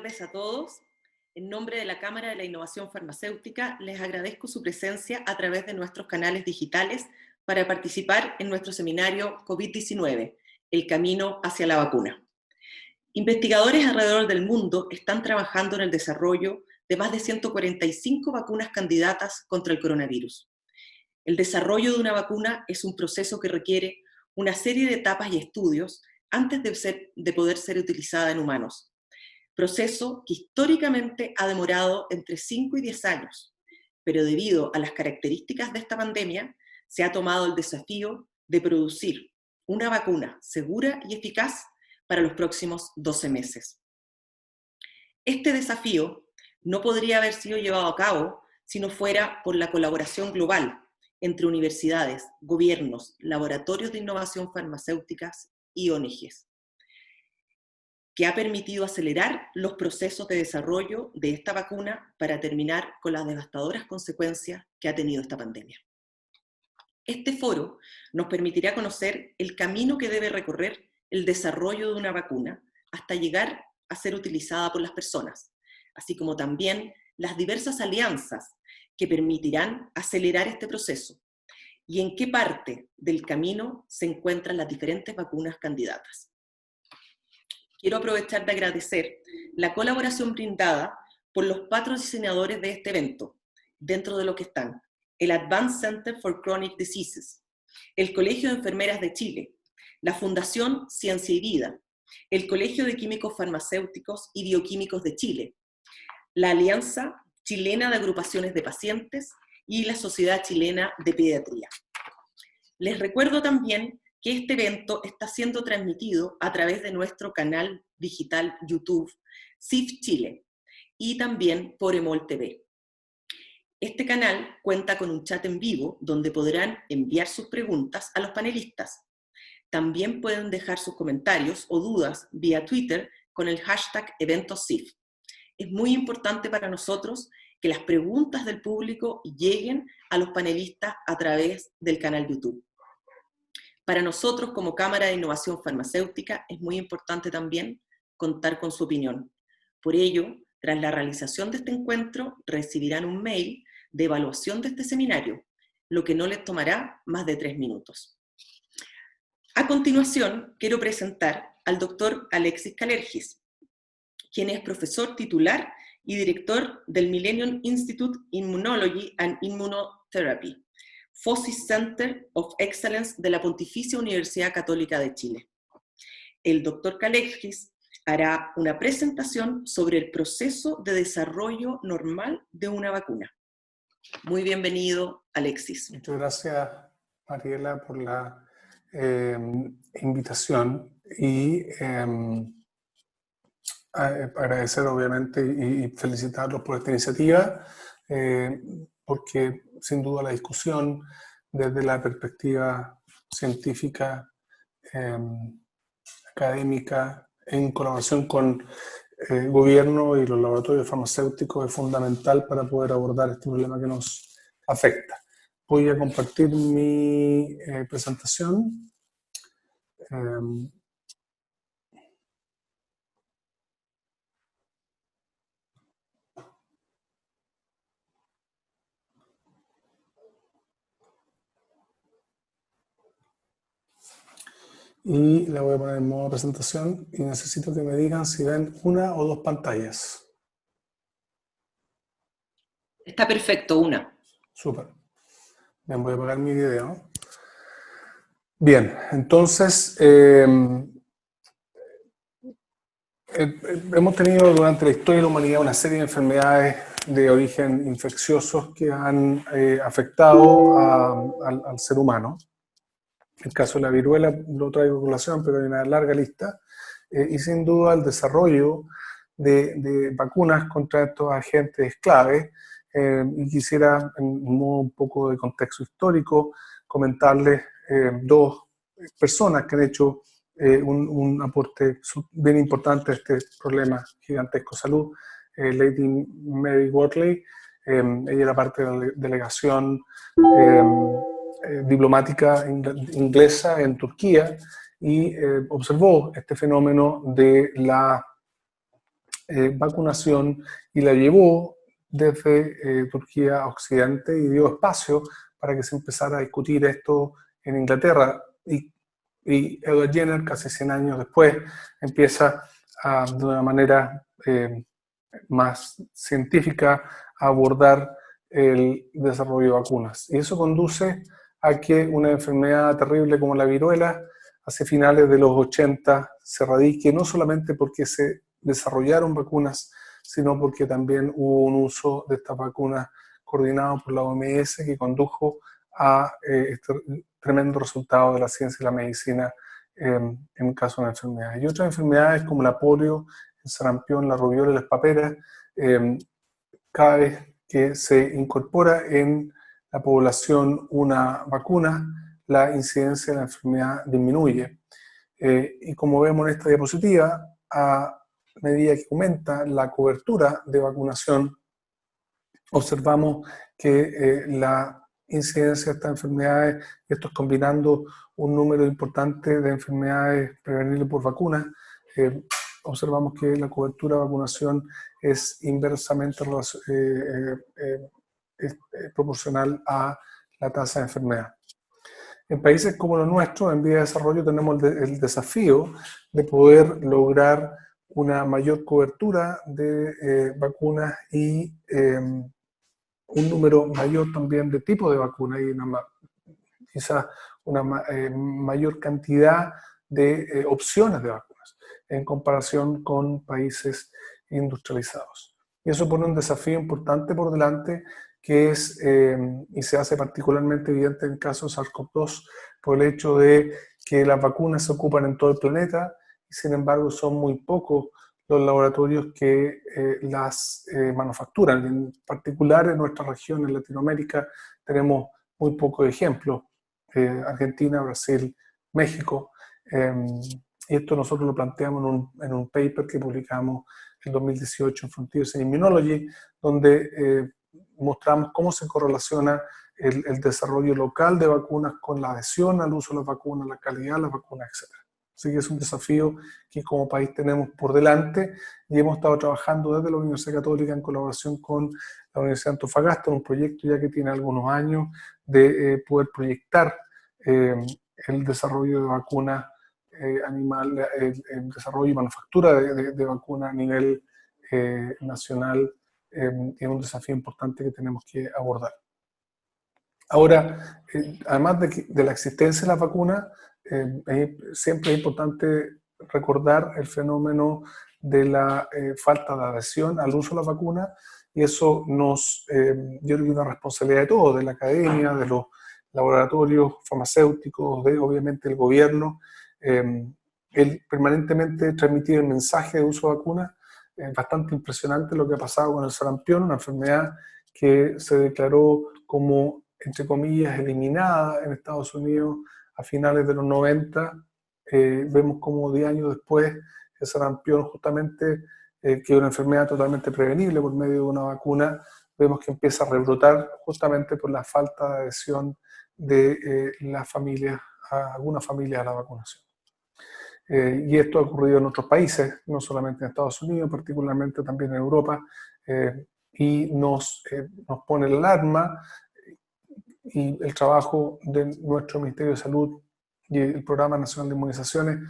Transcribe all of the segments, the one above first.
tardes a todos. En nombre de la Cámara de la Innovación Farmacéutica, les agradezco su presencia a través de nuestros canales digitales para participar en nuestro seminario COVID-19, el camino hacia la vacuna. Investigadores alrededor del mundo están trabajando en el desarrollo de más de 145 vacunas candidatas contra el coronavirus. El desarrollo de una vacuna es un proceso que requiere una serie de etapas y estudios antes de poder ser utilizada en humanos. Proceso que históricamente ha demorado entre 5 y 10 años, pero debido a las características de esta pandemia, se ha tomado el desafío de producir una vacuna segura y eficaz para los próximos 12 meses. Este desafío no podría haber sido llevado a cabo si no fuera por la colaboración global entre universidades, gobiernos, laboratorios de innovación farmacéuticas y ONGs, que ha permitido acelerar los procesos de desarrollo de esta vacuna para terminar con las devastadoras consecuencias que ha tenido esta pandemia. Este foro nos permitirá conocer el camino que debe recorrer el desarrollo de una vacuna hasta llegar a ser utilizada por las personas, así como también las diversas alianzas que permitirán acelerar este proceso y en qué parte del camino se encuentran las diferentes vacunas candidatas. Quiero aprovechar de agradecer la colaboración brindada por los patrocinadores de este evento, dentro de lo que están el Advanced Center for Chronic Diseases, el Colegio de Enfermeras de Chile, la Fundación Ciencia y Vida, el Colegio de Químicos Farmacéuticos y Bioquímicos de Chile, la Alianza Chilena de Agrupaciones de Pacientes y la Sociedad Chilena de Pediatría. Les recuerdo también que este evento está siendo transmitido a través de nuestro canal digital YouTube, CIF Chile, y también por EMOL TV. Este canal cuenta con un chat en vivo donde podrán enviar sus preguntas a los panelistas. También pueden dejar sus comentarios o dudas vía Twitter con el hashtag EventosCIF. Es muy importante para nosotros que las preguntas del público lleguen a los panelistas a través del canal YouTube. Para nosotros, como Cámara de Innovación Farmacéutica, es muy importante también contar con su opinión. Por ello, tras la realización de este encuentro, recibirán un mail de evaluación de este seminario, lo que no les tomará más de 3 minutos. A continuación, quiero presentar al doctor Alexis Kalergis, quien es profesor titular y director del Millennium Institute Immunology and Immunotherapy, FOSIS Center of Excellence de la Pontificia Universidad Católica de Chile. El doctor Kalergis hará una presentación sobre el proceso de desarrollo normal de una vacuna. Muy bienvenido, Alexis. Muchas gracias, Mariela, por la invitación y agradecer obviamente y felicitarlos por esta iniciativa, porque sin duda la discusión desde la perspectiva científica, académica, en colaboración con el gobierno y los laboratorios farmacéuticos es fundamental para poder abordar este problema que nos afecta. Voy a compartir mi presentación. Y la voy a poner en modo presentación y necesito que me digan si ven una o dos pantallas. Está perfecto, una. Súper. Bien, voy a apagar mi video. Bien, entonces hemos tenido durante la historia de la humanidad una serie de enfermedades de origen infecciosos que han afectado al ser humano. El caso de la viruela lo traigo a colación, pero hay una larga lista. Y sin duda el desarrollo de vacunas contra estos agentes es clave. Y quisiera, en un poco de contexto histórico, comentarles dos personas que han hecho un aporte bien importante a este problema gigantesco de salud. Lady Mary Wortley, ella era parte de la delegación diplomática inglesa en Turquía y observó este fenómeno de la vacunación y la llevó desde Turquía a Occidente y dio espacio para que se empezara a discutir esto en Inglaterra. Y Edward Jenner, casi 100 años después, empieza de una manera más científica a abordar el desarrollo de vacunas. Y eso conduce a que una enfermedad terrible como la viruela, hacia finales de los 80, se erradique, no solamente porque se desarrollaron vacunas, sino porque también hubo un uso de estas vacunas coordinado por la OMS que condujo a este tremendo resultado de la ciencia y la medicina en el caso de enfermedades. Y otras enfermedades como la polio, el sarampión, la rubiola y las paperas, cada vez que se incorpora en la población una vacuna, la incidencia de la enfermedad disminuye. Y como vemos en esta diapositiva, a medida que aumenta la cobertura de vacunación, observamos que la incidencia de estas enfermedades, esto es combinando un número importante de enfermedades prevenibles por vacunas, observamos que la cobertura de vacunación es inversamente proporcional a la tasa de enfermedad. En países como los nuestros, en vía de desarrollo, tenemos el desafío de poder lograr una mayor cobertura de vacunas y un número mayor también de tipos de vacunas y quizás una mayor cantidad de opciones de vacunas en comparación con países industrializados. Y eso pone un desafío importante por delante que es, y se hace particularmente evidente en el caso de SARS-CoV-2, por el hecho de que las vacunas se ocupan en todo el planeta y sin embargo son muy pocos los laboratorios que las manufacturan. En particular en nuestra región, en Latinoamérica, tenemos muy pocos ejemplos. Argentina, Brasil, México. Y esto nosotros lo planteamos en un paper que publicamos en 2018 en Frontiers in Immunology, donde mostramos cómo se correlaciona el desarrollo local de vacunas con la adhesión al uso de las vacunas, la calidad de las vacunas, etc. Así que es un desafío que como país tenemos por delante y hemos estado trabajando desde la Universidad Católica en colaboración con la Universidad de Antofagasta, un proyecto ya que tiene algunos años de poder proyectar el desarrollo de vacunas animal, el desarrollo y manufactura de vacunas a nivel nacional, es un desafío importante que tenemos que abordar. Ahora, además de la existencia de las vacunas, siempre es importante recordar el fenómeno de la falta de adhesión al uso de las vacunas, y eso yo creo que es una responsabilidad de todos, de la academia, de los laboratorios farmacéuticos, de obviamente el gobierno, el permanentemente transmitir el mensaje de uso de vacunas. Es bastante impresionante lo que ha pasado con el sarampión, una enfermedad que se declaró como, entre comillas, eliminada en Estados Unidos a finales de los 90. Vemos como 10 años después el sarampión, justamente, que es una enfermedad totalmente prevenible por medio de una vacuna, vemos que empieza a rebrotar justamente por la falta de adhesión de las familias, a algunas familias a la vacunación. Y esto ha ocurrido en otros países, no solamente en Estados Unidos, particularmente también en Europa, y nos pone la alarma, y el trabajo de nuestro Ministerio de Salud y el Programa Nacional de Inmunizaciones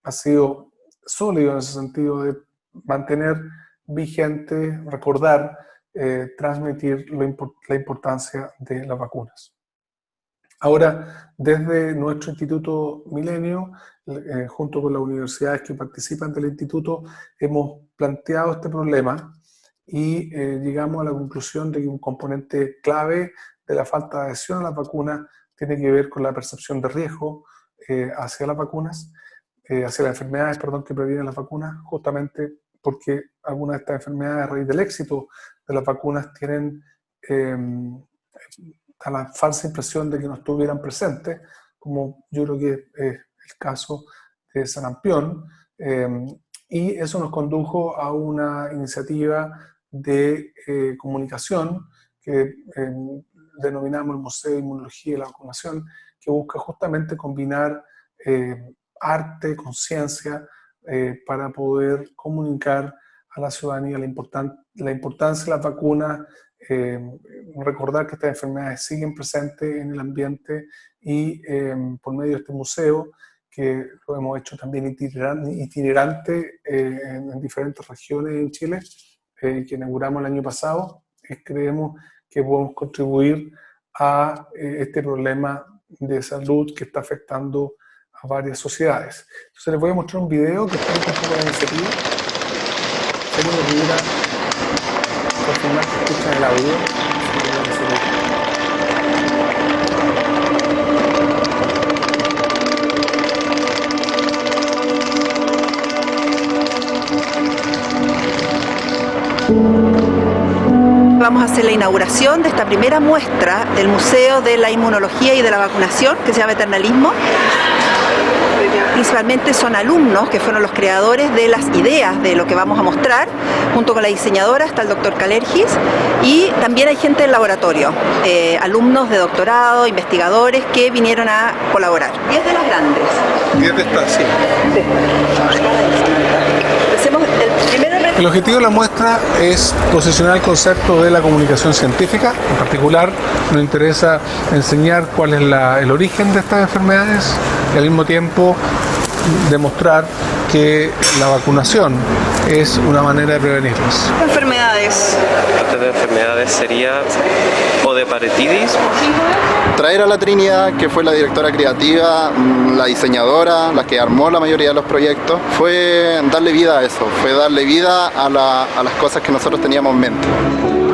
ha sido sólido en ese sentido de mantener vigente, recordar, transmitir la importancia de las vacunas. Ahora, desde nuestro Instituto Milenio, junto con las universidades que participan del instituto, hemos planteado este problema y llegamos a la conclusión de que un componente clave de la falta de adhesión a las vacunas tiene que ver con la percepción de riesgo hacia las vacunas, hacia las enfermedades, perdón, que previenen las vacunas, justamente porque algunas de estas enfermedades, a raíz del éxito de las vacunas, tienen a la falsa impresión de que no estuvieran presentes, como yo creo que es el caso de sarampión, y eso nos condujo a una iniciativa de comunicación que denominamos el Museo de Inmunología y la Vacunación, que busca justamente combinar arte, conciencia, para poder comunicar a la ciudadanía la importancia de las vacunas, recordar que estas enfermedades siguen presentes en el ambiente y por medio de este museo, que lo hemos hecho también itinerante en diferentes regiones en Chile, que inauguramos el año pasado, creemos que podemos contribuir a este problema de salud que está afectando a varias sociedades. Entonces les voy a mostrar un video que explica un poco la iniciativa. Si alguien me pudiera confirmar que escuchan el audio. Vamos a hacer la inauguración de esta primera muestra del Museo de la Inmunología y de la Vacunación, que se llama Eternalismo. Principalmente son alumnos que fueron los creadores de las ideas de lo que vamos a mostrar. Junto con la diseñadora está el doctor Kalergis, y también hay gente del laboratorio, alumnos de doctorado, investigadores que vinieron a colaborar. 10 de las grandes. 10 de estas, sí. Hacemos el primero. El objetivo de la muestra es posicionar el concepto de la comunicación científica. En particular, nos interesa enseñar cuál es el origen de estas enfermedades y al mismo tiempo demostrar que la vacunación es una manera de prevenirlas. Enfermedades. Parte de enfermedades sería odeparetitis. Traer a la Trinidad, que fue la directora creativa, la diseñadora, la que armó la mayoría de los proyectos, fue darle vida a eso, fue darle vida a las cosas que nosotros teníamos en mente.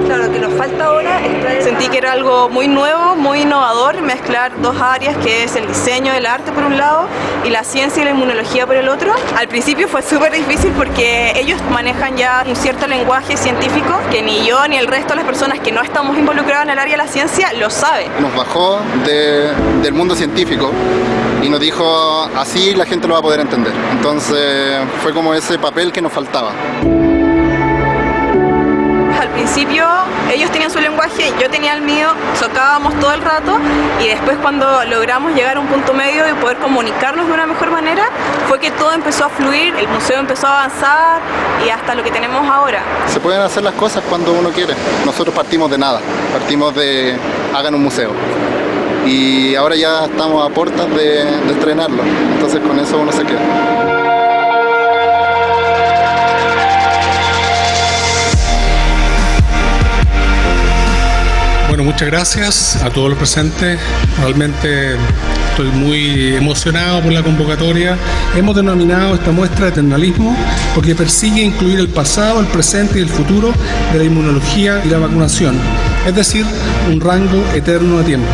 Claro, lo que nos falta ahora es traer... Sentí que era algo muy nuevo, muy innovador, mezclar dos áreas, que es el diseño, el arte por un lado, y la ciencia y la inmunología por el otro. Al principio fue súper difícil porque ellos manejan ya un cierto lenguaje científico que ni yo ni el resto de las personas que no estamos involucradas en el área de la ciencia lo saben. Nos bajó del mundo científico y nos dijo, así la gente lo va a poder entender. Entonces fue como ese papel que nos faltaba. Al principio ellos tenían su lenguaje, yo tenía el mío, chocábamos todo el rato, y después cuando logramos llegar a un punto medio y poder comunicarnos de una mejor manera, fue que todo empezó a fluir, el museo empezó a avanzar y hasta lo que tenemos ahora. Se pueden hacer las cosas cuando uno quiere. Nosotros partimos de nada, partimos de hagan un museo. Y ahora ya estamos a puertas de estrenarlo, entonces con eso uno se queda. Bueno, muchas gracias a todos los presentes. Realmente estoy muy emocionado por la convocatoria. Hemos denominado esta muestra Eternalismo porque persigue incluir el pasado, el presente y el futuro de la inmunología y la vacunación, es decir, un rango eterno de tiempo.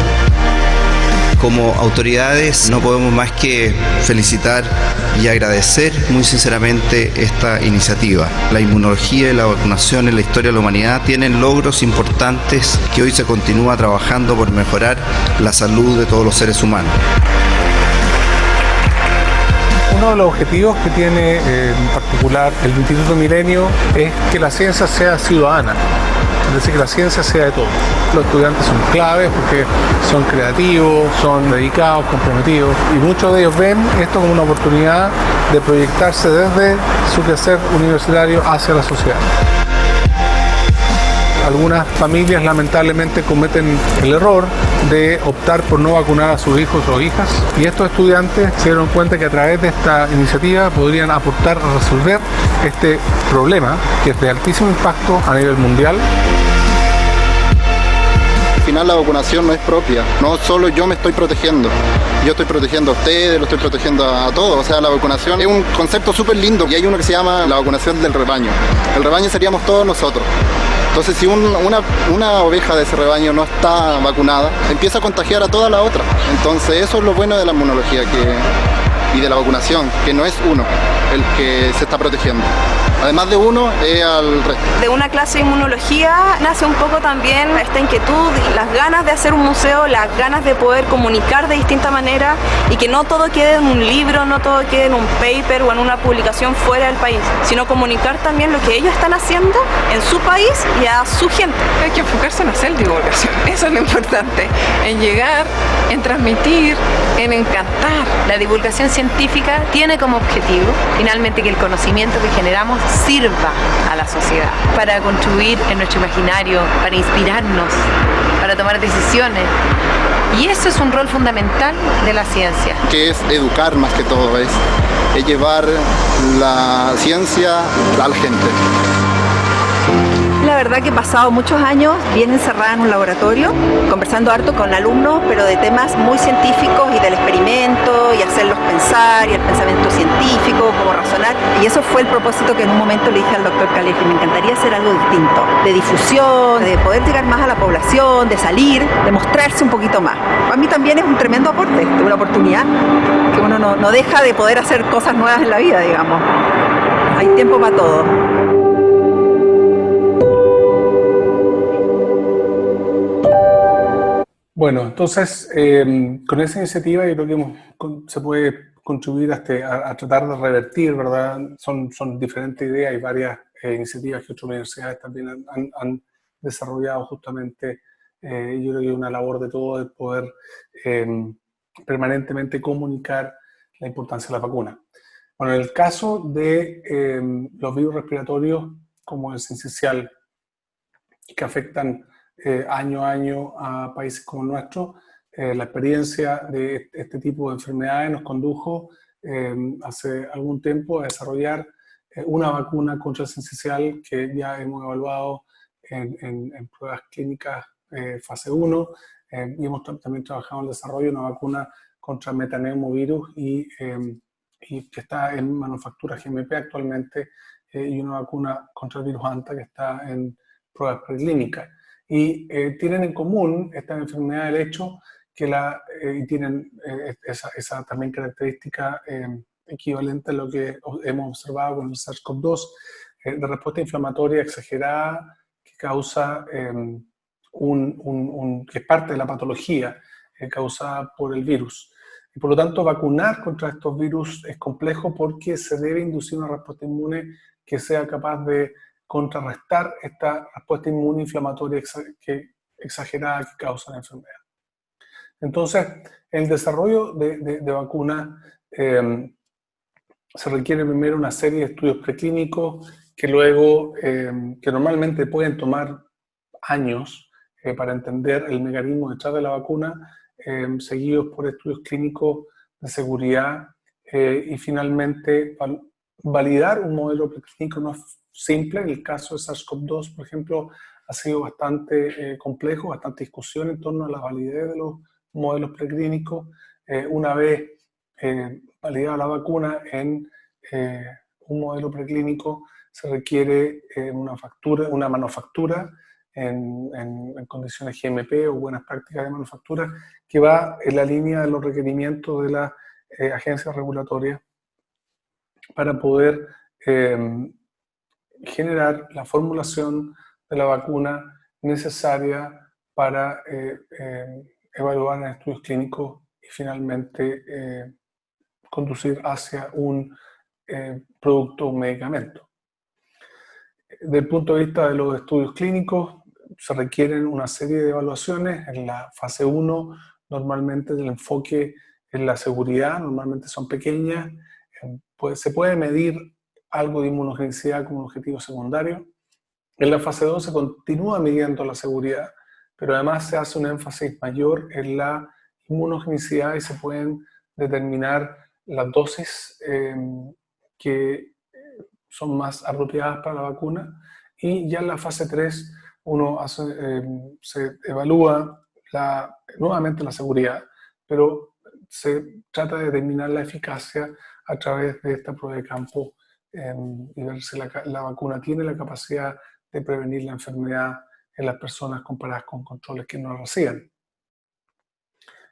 Como autoridades no podemos más que felicitar y agradecer muy sinceramente esta iniciativa. La inmunología y la vacunación en la historia de la humanidad tienen logros importantes que hoy se continúa trabajando por mejorar la salud de todos los seres humanos. Uno de los objetivos que tiene en particular el Instituto Milenio es que la ciencia sea ciudadana. Es decir, que la ciencia sea de todos. Los estudiantes son claves porque son creativos, son dedicados, comprometidos, y muchos de ellos ven esto como una oportunidad de proyectarse desde su quehacer universitario hacia la sociedad. Algunas familias lamentablemente cometen el error de optar por no vacunar a sus hijos o hijas, y estos estudiantes se dieron cuenta que a través de esta iniciativa podrían aportar a resolver este problema que es de altísimo impacto a nivel mundial. Al final la vacunación no es propia, no solo yo me estoy protegiendo, yo estoy protegiendo a ustedes, lo estoy protegiendo a todos. O sea, la vacunación es un concepto súper lindo, y hay uno que se llama la vacunación del rebaño. El rebaño seríamos todos nosotros. Entonces, si una oveja de ese rebaño no está vacunada, empieza a contagiar a toda la otra. Entonces, eso es lo bueno de la inmunología y de la vacunación, que no es uno el que se está protegiendo. Además de uno, es al resto. De una clase de inmunología nace un poco también esta inquietud, las ganas de hacer un museo, las ganas de poder comunicar de distinta manera y que no todo quede en un libro, no todo quede en un paper o en una publicación fuera del país, sino comunicar también lo que ellos están haciendo en su país y a su gente. Hay que enfocarse en hacer divulgación, eso es lo importante, en llegar, en transmitir, en encantar. La divulgación científica científica tiene como objetivo finalmente que el conocimiento que generamos sirva a la sociedad para contribuir en nuestro imaginario, para inspirarnos, para tomar decisiones. Y eso es un rol fundamental de la ciencia. Que es educar más que todo, es llevar la ciencia a la gente. La verdad que he pasado muchos años bien encerrada en un laboratorio, conversando harto con alumnos, pero de temas muy científicos y del experimento, y hacerlos pensar, y el pensamiento científico, cómo razonar. Y eso fue el propósito que en un momento le dije al doctor Kalergi: me encantaría hacer algo distinto, de difusión, de poder llegar más a la población, de salir, de mostrarse un poquito más. A mí también es un tremendo aporte, una oportunidad que uno no deja de poder hacer cosas nuevas en la vida, digamos. Hay tiempo para todo. Bueno, entonces, con esa iniciativa yo creo que se puede contribuir a tratar de revertir, ¿verdad? Son diferentes ideas, hay varias iniciativas que otras universidades también han desarrollado justamente. Yo creo que es una labor de todos el poder permanentemente comunicar la importancia de la vacuna. Bueno, en el caso de los virus respiratorios, como el sincicial, que afectan año a año a países como el nuestro, la experiencia de este tipo de enfermedades nos condujo hace algún tiempo a desarrollar una vacuna contra el sincicial que ya hemos evaluado en pruebas clínicas fase 1 y hemos también trabajado en el desarrollo de una vacuna contra metaneumovirus y que está en manufactura GMP actualmente y una vacuna contra el virus Anta que está en pruebas preclínicas. Y tienen en común estas enfermedades el hecho que tienen esa también característica equivalente a lo que hemos observado con el SARS-CoV-2, de respuesta inflamatoria exagerada que causa que es parte de la patología causada por el virus. Y por lo tanto, vacunar contra estos virus es complejo porque se debe inducir una respuesta inmune que sea capaz de contrarrestar esta respuesta inmune inflamatoria exagerada que causa la enfermedad. Entonces, el desarrollo de vacunas se requiere primero una serie de estudios preclínicos que luego, que normalmente pueden tomar años para entender el mecanismo detrás de la vacuna, seguidos por estudios clínicos de seguridad y finalmente validar un modelo preclínico no simple. En el caso de SARS-CoV-2, por ejemplo, ha sido bastante complejo, bastante discusión en torno a la validez de los modelos preclínicos. Una vez validada la vacuna en un modelo preclínico, se requiere una manufactura en condiciones GMP o buenas prácticas de manufactura que va en la línea de los requerimientos de las agencias regulatorias para poder generar la formulación de la vacuna necesaria para evaluar en estudios clínicos y finalmente conducir hacia un producto o un medicamento. Desde el punto de vista de los estudios clínicos, se requieren una serie de evaluaciones. En la fase 1, normalmente el enfoque en la seguridad, normalmente son pequeñas. Se puede medir algo de inmunogenicidad como un objetivo secundario. En la fase 2 se continúa midiendo la seguridad, pero además se hace un énfasis mayor en la inmunogenicidad y se pueden determinar las dosis que son más apropiadas para la vacuna. Y ya en la fase 3 se evalúa nuevamente la seguridad, pero se trata de determinar la eficacia a través de esta prueba de campo y ver si la vacuna tiene la capacidad de prevenir la enfermedad en las personas comparadas con controles que no la reciben.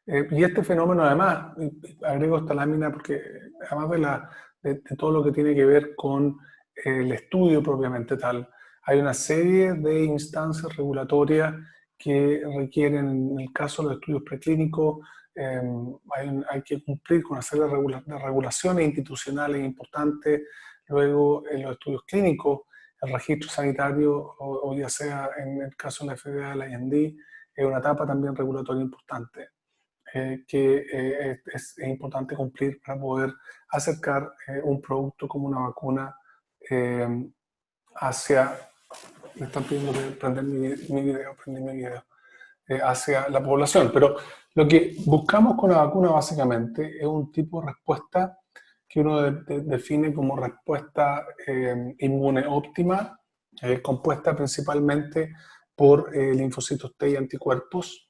Y este fenómeno además, agrego esta lámina porque además de todo lo que tiene que ver con el estudio propiamente tal, hay una serie de instancias regulatorias que requieren, en el caso de los estudios preclínicos, hay que cumplir con una serie de regulaciones institucionales importantes. Luego, en los estudios clínicos, el registro sanitario, o ya sea en el caso de la FDA, la IND, es una etapa también regulatoria importante. que es importante cumplir para poder acercar un producto como una vacuna hacia, me están pidiendo que prender mi video, hacia la población. Pero lo que buscamos con la vacuna básicamente es un tipo de respuesta que uno define como respuesta inmune óptima, compuesta principalmente por linfocitos T y anticuerpos.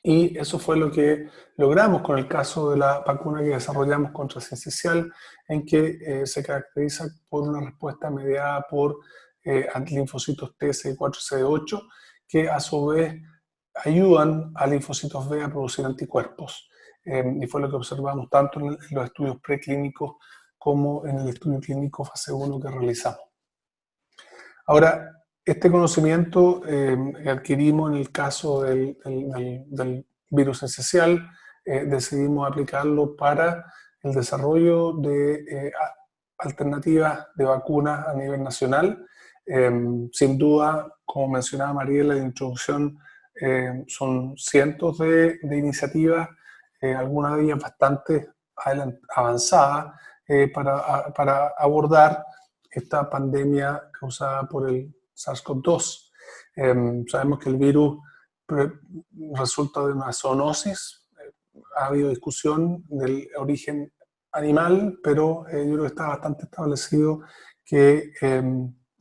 Y eso fue lo que logramos con el caso de la vacuna que desarrollamos contra sincicial, en que se caracteriza por una respuesta mediada por linfocitos T, CD4 y CD8, que a su vez ayudan a linfocitos B a producir anticuerpos. Y fue lo que observamos tanto en los estudios preclínicos como en el estudio clínico fase 1 que realizamos. Ahora, este conocimiento que adquirimos en el caso del virus esencial, decidimos aplicarlo para el desarrollo de alternativas de vacunas a nivel nacional. Sin duda, como mencionaba Mariela en la introducción, son cientos de iniciativas, algunas de ellas bastante avanzadas, para abordar esta pandemia causada por el SARS-CoV-2. Sabemos que el virus resulta de una zoonosis. Ha habido discusión del origen animal, pero yo creo que está bastante establecido que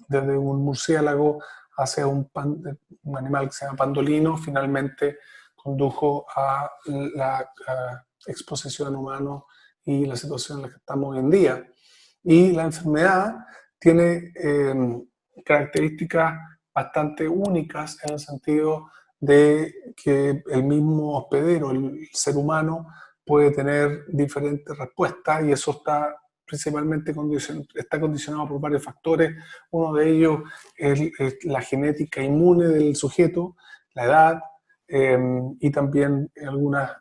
desde un murciélago hacia un animal que se llama pandolino, finalmente condujo a la exposición humana y la situación en la que estamos hoy en día. Y la enfermedad tiene características bastante únicas en el sentido de que el mismo hospedero, el ser humano, puede tener diferentes respuestas, y eso está principalmente condicionado por varios factores. Uno de ellos es la genética inmune del sujeto, la edad, y también algunas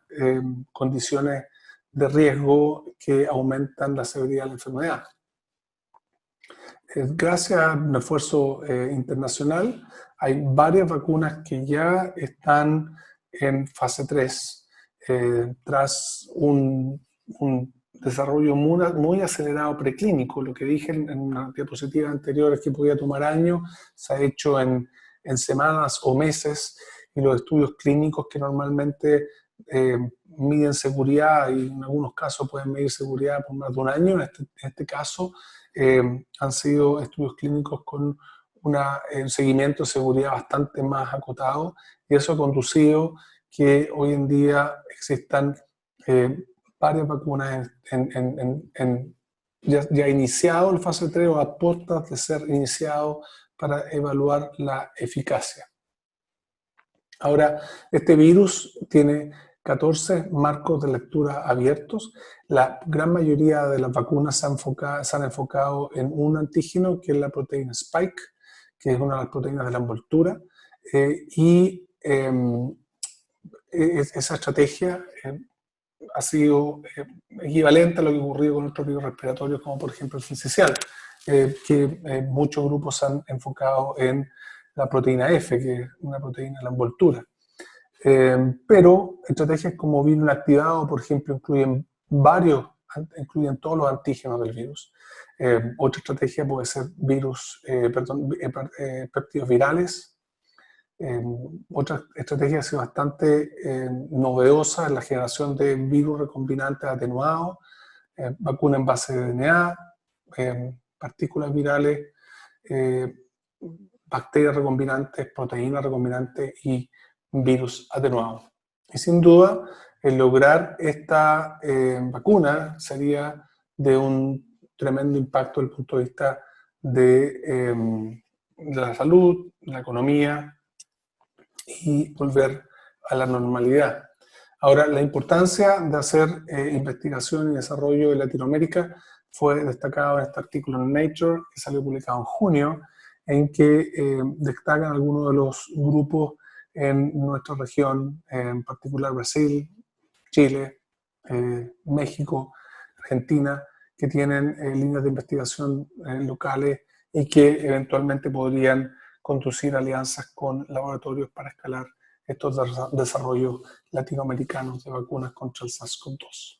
condiciones de riesgo que aumentan la severidad de la enfermedad. Gracias a un esfuerzo internacional, hay varias vacunas que ya están en fase 3, tras un desarrollo muy acelerado preclínico. Lo que dije en una diapositiva anterior es que podía tomar años, se ha hecho en semanas o meses, y los estudios clínicos que normalmente miden seguridad y en algunos casos pueden medir seguridad por más de un año, en este caso han sido estudios clínicos con un seguimiento de seguridad bastante más acotado, y eso ha conducido que hoy en día existan varias vacunas ya iniciado el fase 3 o a puertas de ser iniciado para evaluar la eficacia. Ahora, este virus tiene 14 marcos de lectura abiertos. La gran mayoría de las vacunas se han enfocado en un antígeno, que es la proteína Spike, que es una de las proteínas de la envoltura, y esa estrategia ha sido equivalente a lo que ocurrió con otros virus respiratorios, como por ejemplo el sincicial, que muchos grupos se han enfocado en la proteína F, que es una proteína de la envoltura. Pero estrategias como virus inactivado, por ejemplo, incluyen todos los antígenos del virus. Otra estrategia puede ser péptidos virales. Otra estrategia ha sido bastante novedosa en la generación de virus recombinantes atenuados, vacuna en base de DNA, partículas virales, bacterias recombinantes, proteínas recombinantes y virus atenuados. Y sin duda, el lograr esta vacuna sería de un tremendo impacto desde el punto de vista de la salud, la economía y volver a la normalidad. Ahora, la importancia de hacer investigación y desarrollo en Latinoamérica fue destacado en este artículo en Nature, que salió publicado en junio, en que destacan algunos de los grupos en nuestra región, en particular Brasil, Chile, México, Argentina, que tienen líneas de investigación locales y que eventualmente podrían conducir alianzas con laboratorios para escalar estos desarrollos latinoamericanos de vacunas contra el SARS-CoV-2.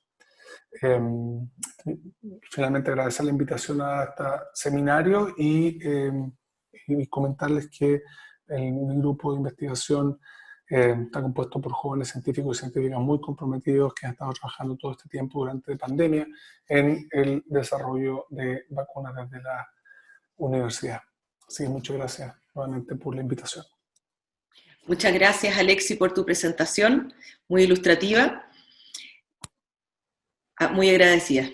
Finalmente agradecer la invitación a este seminario y comentarles que mi grupo de investigación está compuesto por jóvenes científicos y científicas muy comprometidos que han estado trabajando todo este tiempo durante la pandemia en el desarrollo de vacunas desde la universidad. Así que muchas gracias nuevamente por la invitación. Muchas gracias, Alexi, por tu presentación, muy ilustrativa. Muy agradecida.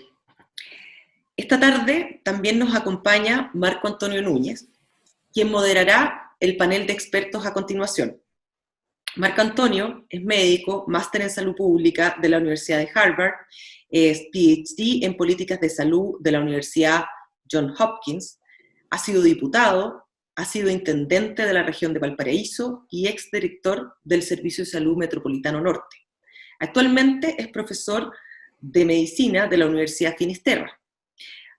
Esta tarde también nos acompaña Marco Antonio Núñez, quien moderará el panel de expertos a continuación. Marco Antonio es médico, máster en salud pública de la Universidad de Harvard, es PhD en políticas de salud de la Universidad Johns Hopkins, ha sido diputado, ha sido intendente de la región de Valparaíso y exdirector del Servicio de Salud Metropolitano Norte. Actualmente es profesor de Medicina de la Universidad Finisterra.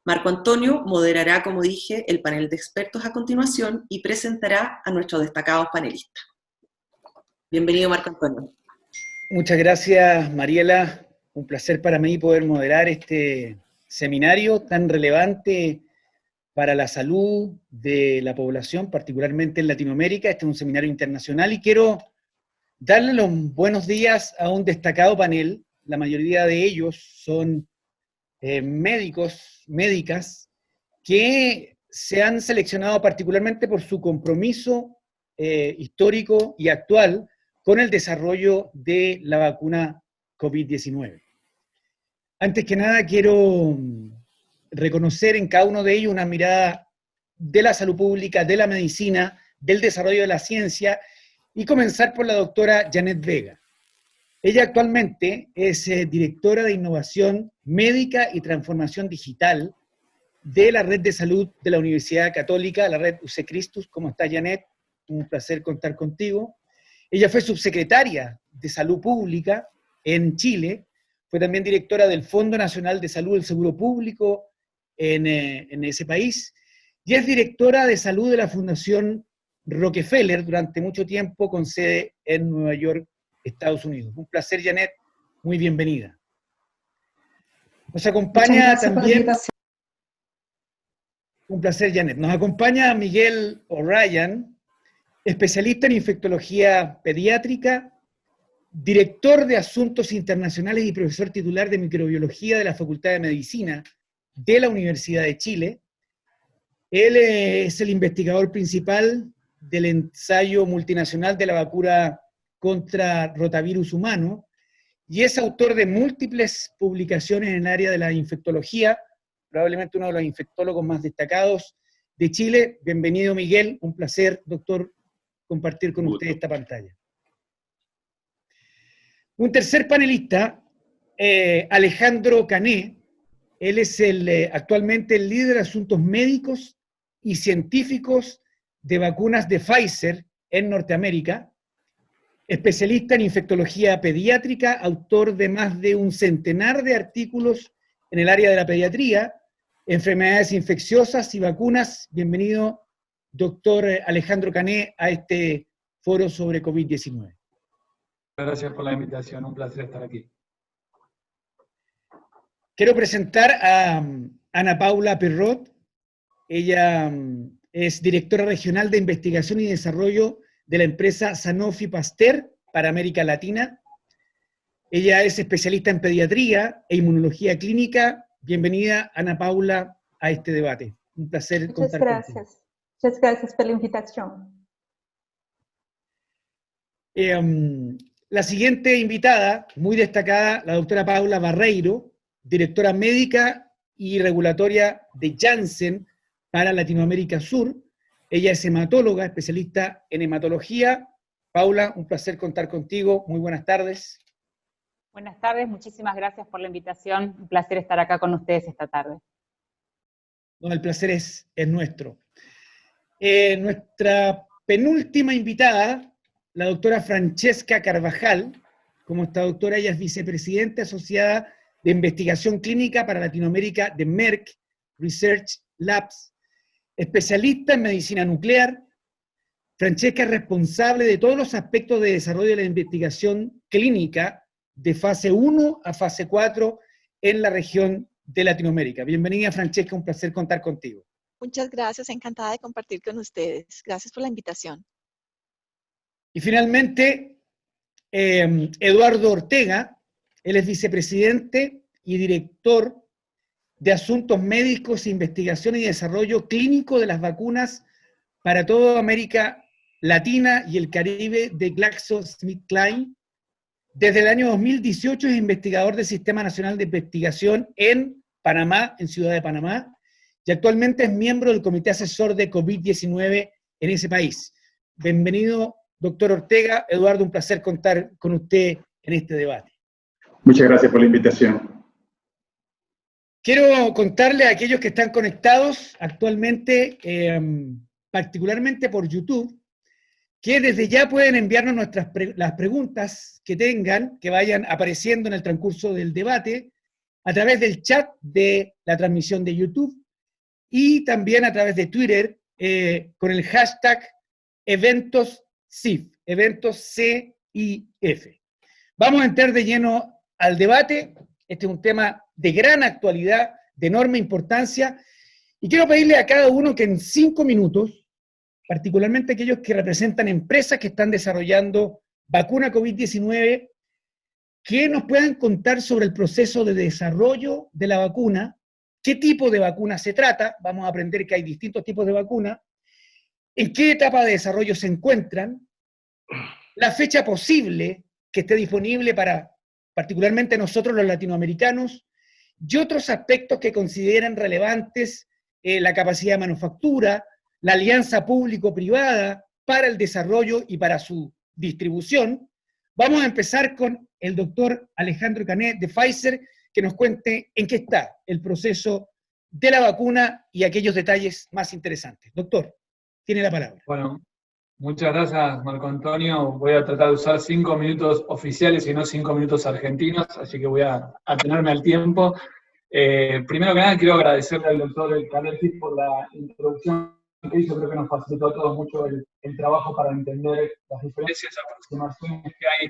Marco Antonio moderará, como dije, el panel de expertos a continuación y presentará a nuestros destacados panelistas. Bienvenido, Marco Antonio. Muchas gracias, Mariela. Un placer para mí poder moderar este seminario tan relevante para la salud de la población, particularmente en Latinoamérica. Este es un seminario internacional y quiero darle los buenos días a un destacado panel. La mayoría de ellos son médicos, médicas, que se han seleccionado particularmente por su compromiso histórico y actual con el desarrollo de la vacuna COVID-19. Antes que nada, quiero reconocer en cada uno de ellos una mirada de la salud pública, de la medicina, del desarrollo de la ciencia, y comenzar por la doctora Janet Vega. Ella actualmente es directora de Innovación Médica y Transformación Digital de la Red de Salud de la Universidad Católica, la red UC Christus. ¿Cómo está, Janet? Un placer contar contigo. Ella fue subsecretaria de Salud Pública en Chile, fue también directora del Fondo Nacional de Salud del Seguro Público en ese país, y es directora de salud de la Fundación Rockefeller durante mucho tiempo, con sede en Nueva York, Estados Unidos. Un placer, Janet, muy bienvenida. Nos acompaña también... Un placer, Janet. Nos acompaña Miguel O'Ryan, especialista en infectología pediátrica, director de Asuntos Internacionales y profesor titular de Microbiología de la Facultad de Medicina de la Universidad de Chile. Él es el investigador principal del ensayo multinacional de la vacuna contra rotavirus humano y es autor de múltiples publicaciones en el área de la infectología, probablemente uno de los infectólogos más destacados de Chile. Bienvenido, Miguel, un placer, doctor, compartir con usted esta pantalla. Un tercer panelista, Alejandro Cané. Él es actualmente el líder de asuntos médicos y científicos de vacunas de Pfizer en Norteamérica, especialista en infectología pediátrica, autor de más de un centenar de artículos en el área de la pediatría, enfermedades infecciosas y vacunas. Bienvenido, doctor Alejandro Cané, a este foro sobre COVID-19. Gracias por la invitación, un placer estar aquí. Quiero presentar a Ana Paula Perrot. Ella es directora regional de investigación y desarrollo de la empresa Sanofi Pasteur para América Latina. Ella es especialista en pediatría e inmunología clínica. Bienvenida, Ana Paula, a este debate. Un placer contar contigo. Muchas gracias por la invitación. La siguiente invitada, muy destacada, la doctora Paula Barreiro, directora médica y regulatoria de Janssen para Latinoamérica Sur. Ella es hematóloga, especialista en hematología. Paula, un placer contar contigo. Muy buenas tardes. Buenas tardes, muchísimas gracias por la invitación. Un placer estar acá con ustedes esta tarde. No, el placer es nuestro. Nuestra penúltima invitada, la doctora Francesca Carvajal. ¿Cómo está, doctora? Ella es vicepresidenta asociada de investigación clínica para Latinoamérica de Merck Research Labs, especialista en medicina nuclear, Francesca es responsable de todos los aspectos de desarrollo de la investigación clínica de fase 1 a fase 4 en la región de Latinoamérica. Bienvenida, Francesca, un placer contar contigo. Muchas gracias, encantada de compartir con ustedes. Gracias por la invitación. Y finalmente, Eduardo Ortega, él es vicepresidente y director de Asuntos Médicos, Investigación y Desarrollo Clínico de las Vacunas para toda América Latina y el Caribe de GlaxoSmithKline. Desde el año 2018 es investigador del Sistema Nacional de Investigación en Panamá, en Ciudad de Panamá, y actualmente es miembro del Comité Asesor de COVID-19 en ese país. Bienvenido, doctor Ortega. Eduardo, un placer contar con usted en este debate. Muchas gracias por la invitación. Quiero contarle a aquellos que están conectados actualmente, particularmente por YouTube, que desde ya pueden enviarnos las preguntas que tengan, que vayan apareciendo en el transcurso del debate, a través del chat de la transmisión de YouTube y también a través de Twitter con el hashtag EventosCIF, eventos CIF. Vamos a entrar de lleno al debate. Este es un tema de gran actualidad, de enorme importancia, y quiero pedirle a cada uno que en 5 minutos, particularmente aquellos que representan empresas que están desarrollando vacuna COVID-19, que nos puedan contar sobre el proceso de desarrollo de la vacuna, qué tipo de vacuna se trata, vamos a aprender que hay distintos tipos de vacuna, en qué etapa de desarrollo se encuentran, la fecha posible que esté disponible para particularmente nosotros los latinoamericanos, y otros aspectos que consideran relevantes, la capacidad de manufactura, la alianza público-privada para el desarrollo y para su distribución. Vamos a empezar con el doctor Alejandro Canet de Pfizer, que nos cuente en qué está el proceso de la vacuna y aquellos detalles más interesantes. Doctor, tiene la palabra. Bueno, muchas gracias, Marco Antonio. Voy a tratar de usar 5 minutos oficiales y no 5 minutos argentinos, así que voy a atenerme al tiempo. Primero que nada, quiero agradecerle al doctor Calergis por la introducción que hizo. Creo que nos facilitó a todos mucho el trabajo para entender las diferencias y aproximaciones que hay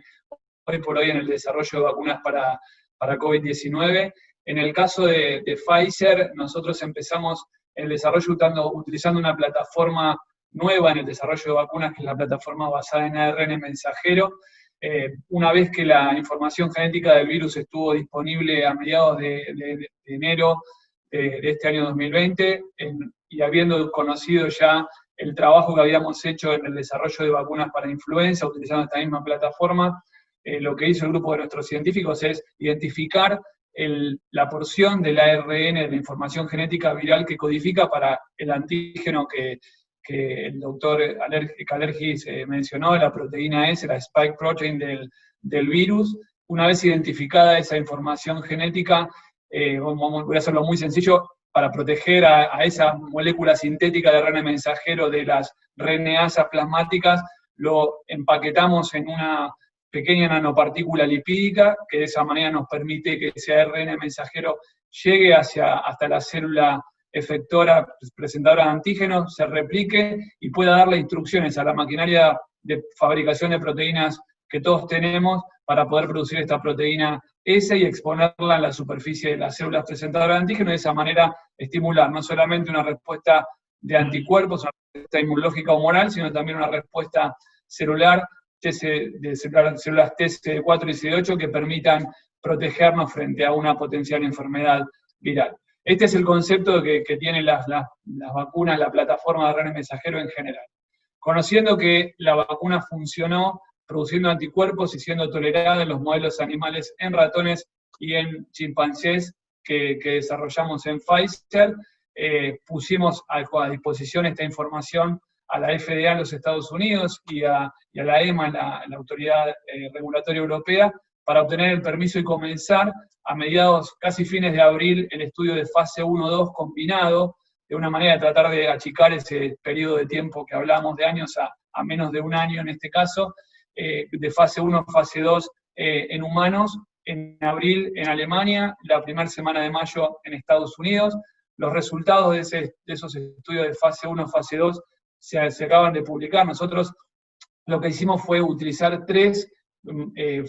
hoy por hoy en el desarrollo de vacunas para COVID-19. En el caso de Pfizer, nosotros empezamos el desarrollo utilizando una plataforma nueva en el desarrollo de vacunas, que es la plataforma basada en ARN mensajero. Una vez que la información genética del virus estuvo disponible a mediados de enero de este año 2020, y habiendo conocido ya el trabajo que habíamos hecho en el desarrollo de vacunas para influenza, utilizando esta misma plataforma, lo que hizo el grupo de nuestros científicos es identificar la porción del ARN, de la información genética viral que codifica para el antígeno que el doctor Calergis mencionó, la proteína S, la spike protein del virus. Una vez identificada esa información genética, voy a hacerlo muy sencillo, para proteger a esa molécula sintética de ARN mensajero de las RNAsas plasmáticas, lo empaquetamos en una pequeña nanopartícula lipídica, que de esa manera nos permite que ese ARN mensajero llegue hasta la célula efectora, presentadora de antígenos, se replique y pueda darle instrucciones a la maquinaria de fabricación de proteínas que todos tenemos para poder producir esta proteína S y exponerla en la superficie de las células presentadoras de antígenos, y de esa manera estimular no solamente una respuesta de anticuerpos, una respuesta inmunológica o moral, sino también una respuesta celular de células T, CD4 y CD8 que permitan protegernos frente a una potencial enfermedad viral. Este es el concepto que tienen las vacunas, la plataforma de ARN mensajero en general. Conociendo que la vacuna funcionó produciendo anticuerpos y siendo tolerada en los modelos animales en ratones y en chimpancés que desarrollamos en Pfizer, pusimos a disposición esta información a la FDA en los Estados Unidos y a la EMA, la Autoridad Regulatoria Europea, para obtener el permiso y comenzar a mediados, casi fines de abril, el estudio de fase 1-2 combinado, de una manera de tratar de achicar ese periodo de tiempo que hablamos de años a menos de un año en este caso, de fase 1 a fase 2 en humanos, en abril en Alemania, la primera semana de mayo en Estados Unidos. Los resultados de esos estudios de fase 1 a fase 2 se acaban de publicar. Nosotros lo que hicimos fue utilizar 3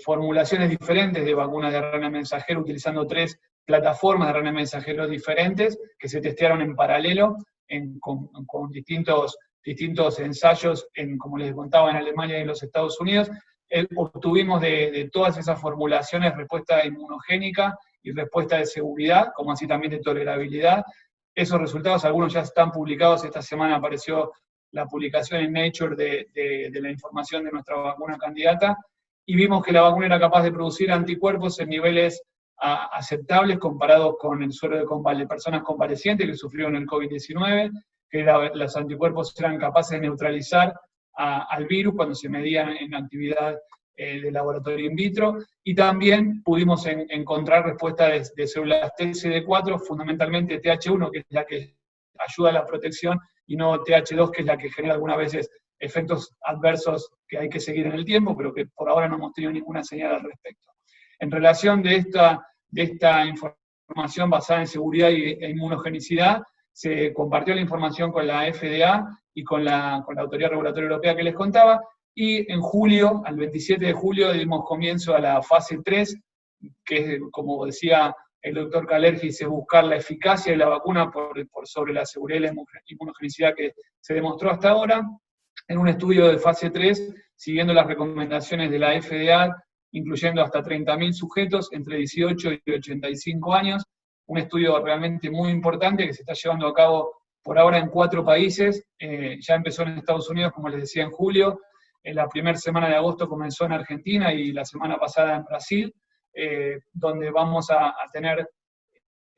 formulaciones diferentes de vacunas de RNA mensajero, utilizando 3 plataformas de RNA mensajero diferentes que se testearon en paralelo con distintos ensayos, como les contaba, en Alemania y en los Estados Unidos. Obtuvimos de todas esas formulaciones respuesta inmunogénica y respuesta de seguridad, como así también de tolerabilidad. Esos resultados, algunos ya están publicados. Esta semana apareció la publicación en Nature de la información de nuestra vacuna candidata, y vimos que la vacuna era capaz de producir anticuerpos en niveles aceptables comparados con el suero de personas convalecientes que sufrieron el COVID-19, que los anticuerpos eran capaces de neutralizar al virus cuando se medían en actividad de laboratorio in vitro, y también pudimos encontrar respuesta de células TCD4, fundamentalmente TH1, que es la que ayuda a la protección, y no TH2, que es la que genera algunas veces efectos adversos que hay que seguir en el tiempo, pero que por ahora no hemos tenido ninguna señal al respecto. En relación de esta información basada en seguridad e inmunogenicidad, se compartió la información con la FDA y con la Autoridad Regulatoria Europea que les contaba, y en julio, al 27 de julio, dimos comienzo a la fase 3, que, como decía el doctor Kalergis, es buscar la eficacia de la vacuna por sobre la seguridad y la inmunogenicidad que se demostró hasta ahora, en un estudio de fase 3, siguiendo las recomendaciones de la FDA, incluyendo hasta 30.000 sujetos entre 18 y 85 años, un estudio realmente muy importante que se está llevando a cabo por ahora en 4 países, ya empezó en Estados Unidos, como les decía, en julio, en la primera semana de agosto comenzó en Argentina y la semana pasada en Brasil, donde vamos a tener,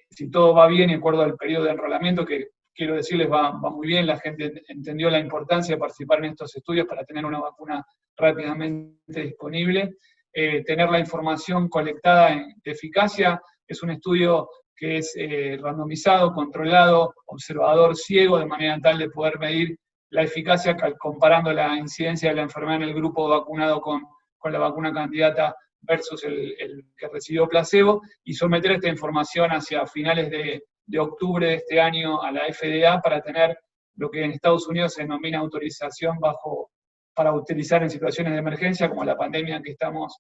si todo va bien y de acuerdo al periodo de enrolamiento, que quiero decirles va muy bien, la gente entendió la importancia de participar en estos estudios para tener una vacuna rápidamente disponible, tener la información colectada de eficacia. Es un estudio que es randomizado, controlado, observador ciego, de manera tal de poder medir la eficacia comparando la incidencia de la enfermedad en el grupo vacunado con la vacuna candidata versus el que recibió placebo, y someter esta información hacia finales de octubre de este año a la FDA para tener lo que en Estados Unidos se denomina autorización para utilizar en situaciones de emergencia, como la pandemia que estamos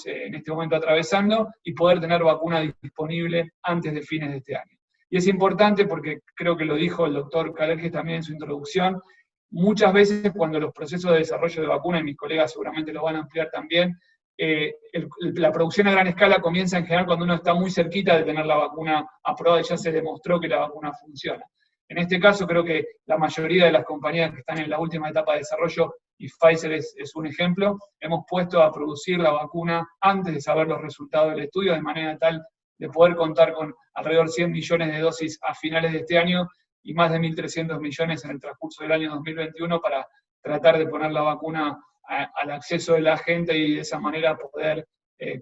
en este momento atravesando, y poder tener vacuna disponible antes de fines de este año. Y es importante porque creo que lo dijo el doctor Kalergis también en su introducción, muchas veces cuando los procesos de desarrollo de vacuna, y mis colegas seguramente lo van a ampliar también, la producción a gran escala comienza en general cuando uno está muy cerquita de tener la vacuna aprobada y ya se demostró que la vacuna funciona. En este caso creo que la mayoría de las compañías que están en la última etapa de desarrollo, y Pfizer es un ejemplo, hemos puesto a producir la vacuna antes de saber los resultados del estudio, de manera tal de poder contar con alrededor de 100 millones de dosis a finales de este año y más de 1.300 millones en el transcurso del año 2021 para tratar de poner la vacuna al acceso de la gente y de esa manera poder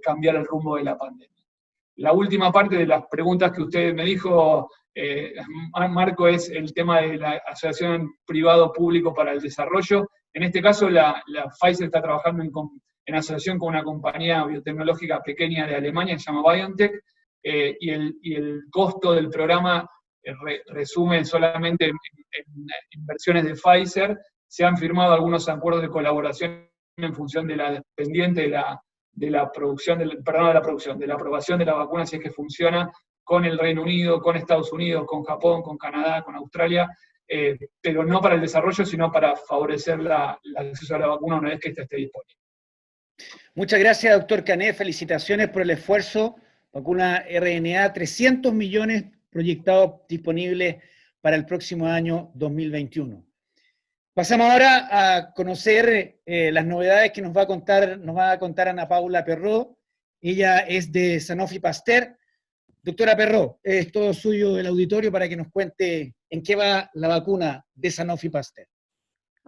cambiar el rumbo de la pandemia. La última parte de las preguntas que usted me dijo, Marco, es el tema de la asociación privado-público para el desarrollo. En este caso, la Pfizer está trabajando en asociación con una compañía biotecnológica pequeña de Alemania, que se llama BioNTech, y el costo del programa resume solamente en inversiones de Pfizer. Se han firmado algunos acuerdos de colaboración en función de la pendiente de la aprobación de la vacuna, si es que funciona, con el Reino Unido, con Estados Unidos, con Japón, con Canadá, con Australia, pero no para el desarrollo, sino para favorecer el acceso a la vacuna una vez que ésta esté disponible. Muchas gracias, doctor Canet. Felicitaciones por el esfuerzo. Vacuna RNA, 300 millones proyectados disponibles para el próximo año 2021. Pasamos ahora a conocer las novedades que nos va a contar Ana Paula Perrot. Ella es de Sanofi Pasteur. Doctora Perrot, es todo suyo el auditorio para que nos cuente en qué va la vacuna de Sanofi Pasteur.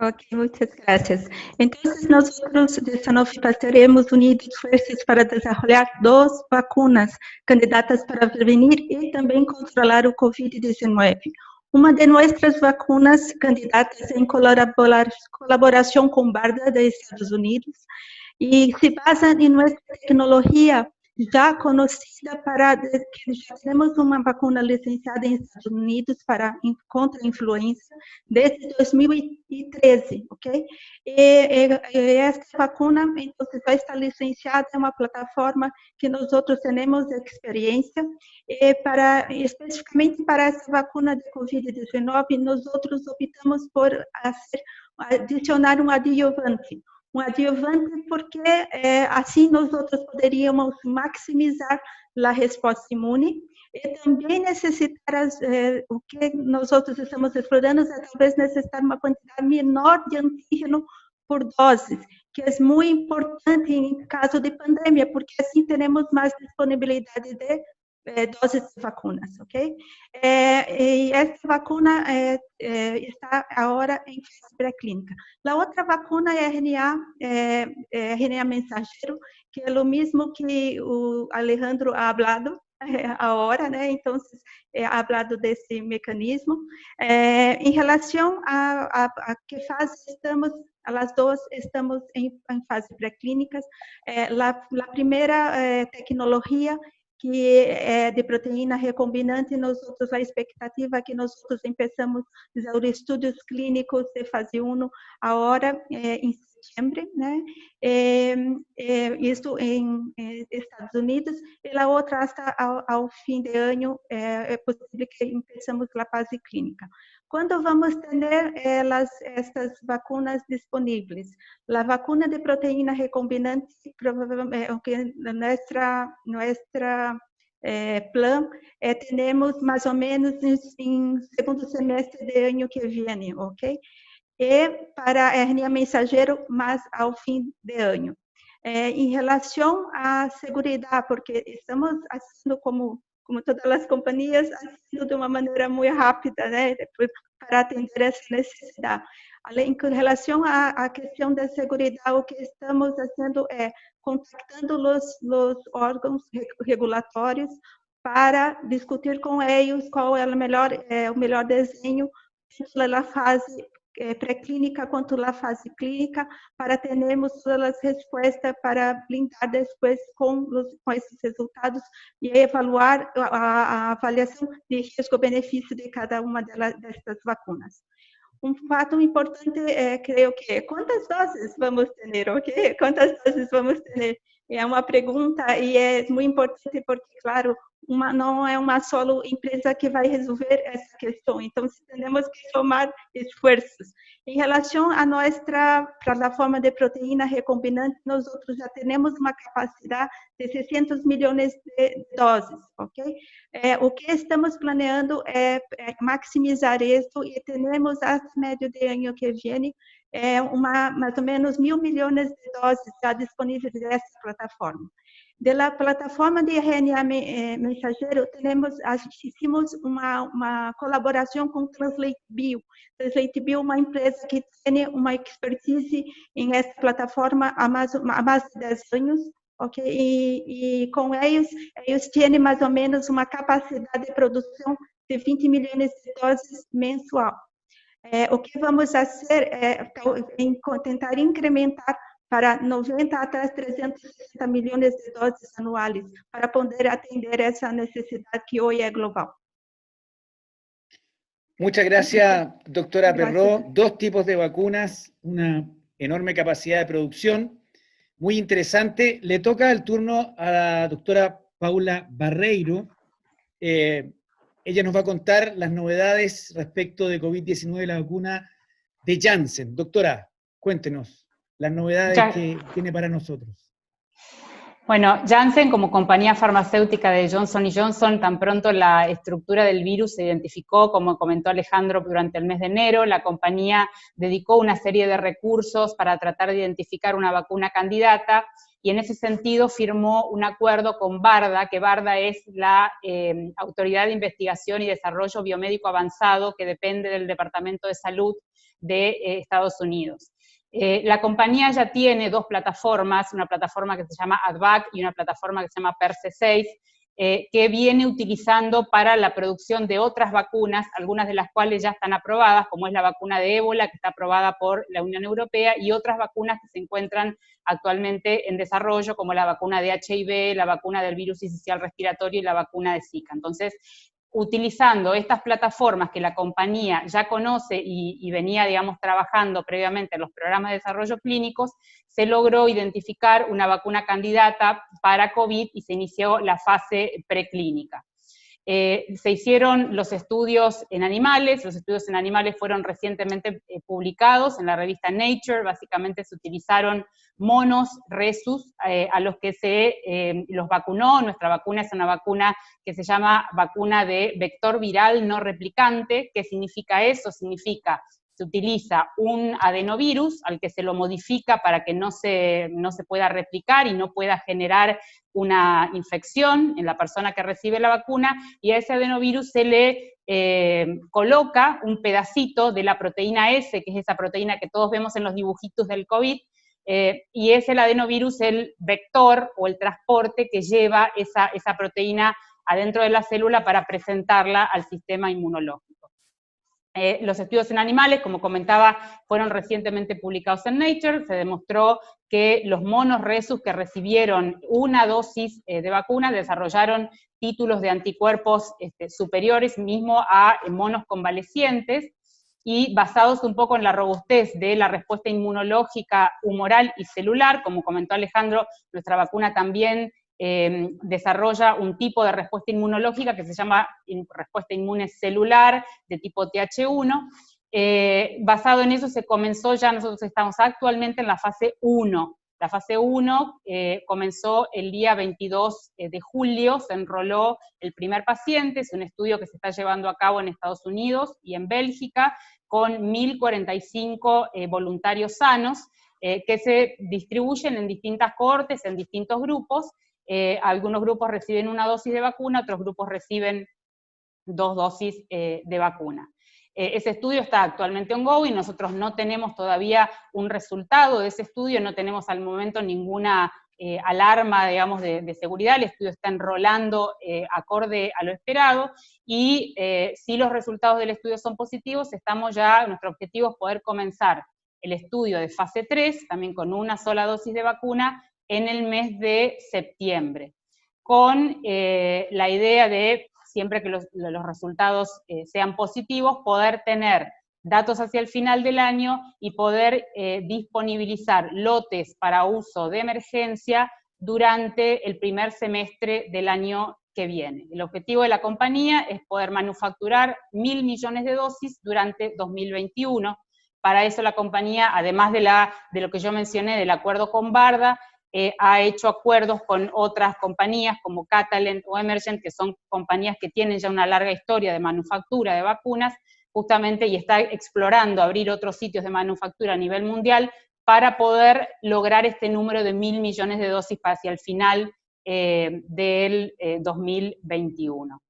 Ok, muchas gracias. Entonces, nosotros de Sanofi Pasteur hemos unido esfuerzos para desarrollar 2 vacunas candidatas para prevenir y también controlar el COVID-19. Uma de nuestras vacunas candidatas en colaboración con BARDA de Estados Unidos y se basan en nuestra tecnología já conhecida que já temos uma vacuna licenciada em Estados Unidos contra a influenza desde 2013, ok? E essa vacuna, então, já está licenciada, é uma plataforma que nós outros temos experiência, especificamente para essa vacuna de Covid-19, nós outros optamos por adicionar um adjuvante. Um adjuvante porque assim nós outros poderíamos maximizar a resposta imune e também necessitar, o que nós outros estamos explorando é talvez necessitar uma quantidade menor de antígeno por doses, que é muito importante em caso de pandemia, porque assim teremos mais disponibilidade de doses de vacunas, ok? E essa vacuna está agora em fase pré-clínica. A outra vacuna é RNA mensageiro, que é o mesmo que o Alejandro ha hablado agora, né? Então, ha hablado desse mecanismo. Em relação a que fase estamos, as duas estamos em fase pré-clínicas. A primeira tecnologia que é de proteína recombinante, a expectativa é que nós começamos os estudos clínicos de fase 1 agora em setembro, né? Isso em Estados Unidos, e a outra hasta ao fim de ano é possível que começamos a fase clínica. Quando vamos ter estas vacunas disponíveis? A vacuna de proteína recombinante, provavelmente, nuestra plan, temos mais ou menos em segundo semestre de ano que vem, ok? E para RNA mensageiro, mas ao fim de ano. Em relação à segurança, porque estamos fazendo como todas as companhias, fazendo de uma maneira muito rápida, né, para atender essa necessidade. Além, em relação à questão da segurança, o que estamos fazendo é contactando os órgãos regulatórios para discutir com eles qual é o melhor desenho tanto na fase pré-clínica quanto na fase clínica, para termos todas as respostas para blindar depois com esses resultados e evaluar a avaliação de risco-benefício de cada uma dessas vacinas. Um fato importante creio que quantas doses vamos ter, ok? Quantas doses vamos ter? É uma pergunta e é muito importante porque, claro, não é uma só empresa que vai resolver essa questão. Então, temos que somar esforços. Em relação à nossa plataforma de proteína recombinante, nós outros já temos uma capacidade de 600 milhões de doses, ok? O que estamos planeando é maximizar isso e teremos até médio de ano que vem mais ou menos 1.000 milhões de doses já disponíveis nessa plataforma. Da plataforma de RNA mensageiro, hicimos uma colaboração com Translate Bio. Translate Bio é uma empresa que tem uma expertise em essa plataforma há mais de 10 anos, ok? E com eles têm mais ou menos uma capacidade de produção de 20 milhões de doses mensual. O que vamos fazer é tentar incrementar para 90 até 360 milhões de doses anuais, para poder atender essa necessidade que hoje é global. Muchas gracias, doctora Perrot. Dos tipos de vacunas, una enorme capacidad de producción, muy interesante. Le toca el turno a la doctora Paula Barreiro. Ella nos va a contar las novedades respecto de COVID-19 y la vacuna de Janssen. Doctora, cuéntenos las novedades que tiene para nosotros. Bueno, Janssen, como compañía farmacéutica de Johnson & Johnson, tan pronto la estructura del virus se identificó, como comentó Alejandro, durante el mes de enero, la compañía dedicó una serie de recursos para tratar de identificar una vacuna candidata, y en ese sentido firmó un acuerdo con BARDA, que BARDA es la Autoridad de Investigación y Desarrollo Biomédico Avanzado, que depende del Departamento de Salud de Estados Unidos. La compañía ya tiene dos plataformas, una plataforma que se llama ADVAC y una plataforma que se llama PERSE-6. que viene utilizando para la producción de otras vacunas, algunas de las cuales ya están aprobadas, como es la vacuna de ébola, que está aprobada por la Unión Europea, y otras vacunas que se encuentran actualmente en desarrollo, como la vacuna de HIV, la vacuna del virus sincicial respiratorio y la vacuna de Zika. Entonces, utilizando estas plataformas que la compañía ya conoce y venía, digamos, trabajando previamente en los programas de desarrollo clínicos, se logró identificar una vacuna candidata para COVID y se inició la fase preclínica. Se hicieron los estudios en animales fueron recientemente publicados en la revista Nature. Básicamente se utilizaron monos rhesus a los que se los vacunó. Nuestra vacuna es una vacuna que se llama vacuna de vector viral no replicante. ¿Qué significa eso? Significa se utiliza un adenovirus al que se lo modifica para que no se pueda replicar y no pueda generar una infección en la persona que recibe la vacuna, y a ese adenovirus se le coloca un pedacito de la proteína S, que es esa proteína que todos vemos en los dibujitos del COVID, y es el adenovirus el vector o el transporte que lleva esa proteína adentro de la célula para presentarla al sistema inmunológico. Los estudios en animales, como comentaba, fueron recientemente publicados en Nature. Se demostró que los monos rhesus que recibieron una dosis de vacuna desarrollaron títulos de anticuerpos superiores mismo a monos convalecientes, y basados un poco en la robustez de la respuesta inmunológica humoral y celular, como comentó Alejandro, nuestra vacuna también desarrolla un tipo de respuesta inmunológica que se llama respuesta inmune celular de tipo TH1. Basado en eso se comenzó ya, nosotros estamos actualmente en la fase 1. La fase 1 comenzó el día 22 de julio, se enroló el primer paciente, es un estudio que se está llevando a cabo en Estados Unidos y en Bélgica, con 1045 voluntarios sanos, que se distribuyen en distintas cohortes, en distintos grupos. Algunos grupos reciben una dosis de vacuna, otros grupos reciben 2 dosis de vacuna. Ese estudio está actualmente ongoing, nosotros no tenemos todavía un resultado de ese estudio, no tenemos al momento ninguna alarma, digamos, de seguridad. El estudio está enrolando acorde a lo esperado, y si los resultados del estudio son positivos, nuestro objetivo es poder comenzar el estudio de fase 3, también con una sola dosis de vacuna, en el mes de septiembre, con la idea de, siempre que los resultados sean positivos, poder tener datos hacia el final del año y poder disponibilizar lotes para uso de emergencia durante el primer semestre del año que viene. El objetivo de la compañía es poder manufacturar 1.000 millones de dosis durante 2021. Para eso la compañía, además de lo que yo mencioné del acuerdo con BARDA, ha hecho acuerdos con otras compañías como Catalent o Emergent, que son compañías que tienen ya una larga historia de manufactura de vacunas, justamente, y está explorando abrir otros sitios de manufactura a nivel mundial para poder lograr este número de 1.000 millones de dosis hacia el final del 2021.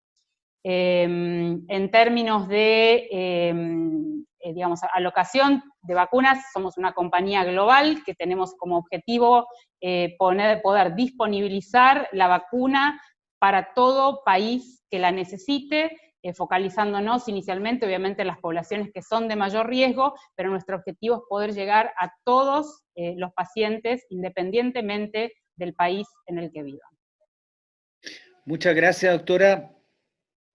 En términos de digamos, alocación de vacunas, somos una compañía global que tenemos como objetivo poder disponibilizar la vacuna para todo país que la necesite, focalizándonos inicialmente, obviamente, en las poblaciones que son de mayor riesgo, pero nuestro objetivo es poder llegar a todos los pacientes, independientemente del país en el que vivan. Muchas gracias, doctora.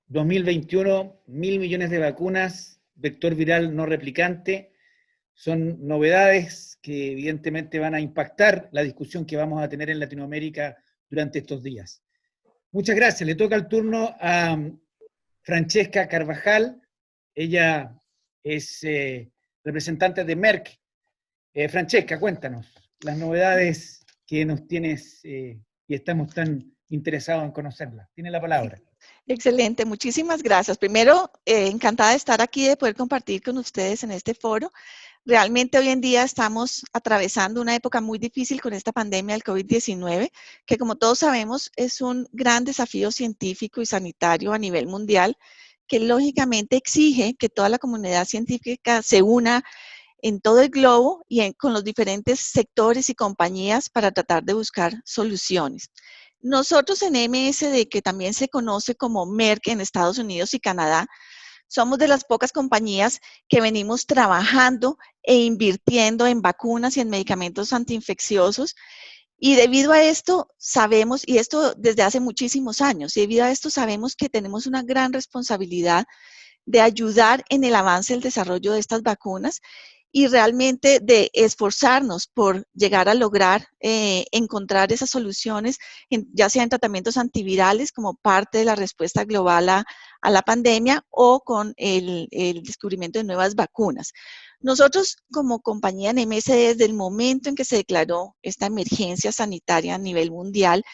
2021, 1.000 millones de vacunas, vector viral no replicante, son novedades que evidentemente van a impactar la discusión que vamos a tener en Latinoamérica durante estos días. Muchas gracias. Le toca el turno a Francesca Carvajal. Ella es representante de Merck. Francesca, cuéntanos las novedades que nos tienes y estamos tan interesados en conocerlas. Tiene la palabra. Excelente, muchísimas gracias. Primero, encantada de estar aquí, de poder compartir con ustedes en este foro. Realmente hoy en día estamos atravesando una época muy difícil con esta pandemia del COVID-19, que como todos sabemos es un gran desafío científico y sanitario a nivel mundial, que lógicamente exige que toda la comunidad científica se una en todo el globo y con los diferentes sectores y compañías para tratar de buscar soluciones. Nosotros en MSD, que también se conoce como Merck en Estados Unidos y Canadá, somos de las pocas compañías que venimos trabajando e invirtiendo en vacunas y en medicamentos antiinfecciosos. Y debido a esto sabemos, y esto desde hace muchísimos años, y debido a esto sabemos que tenemos una gran responsabilidad de ayudar en el avance del desarrollo de estas vacunas y realmente de esforzarnos por llegar a lograr encontrar esas soluciones, ya sea en tratamientos antivirales como parte de la respuesta global a la pandemia o con el descubrimiento de nuevas vacunas. Nosotros como compañía en MSD, desde el momento en que se declaró esta emergencia sanitaria a nivel mundial,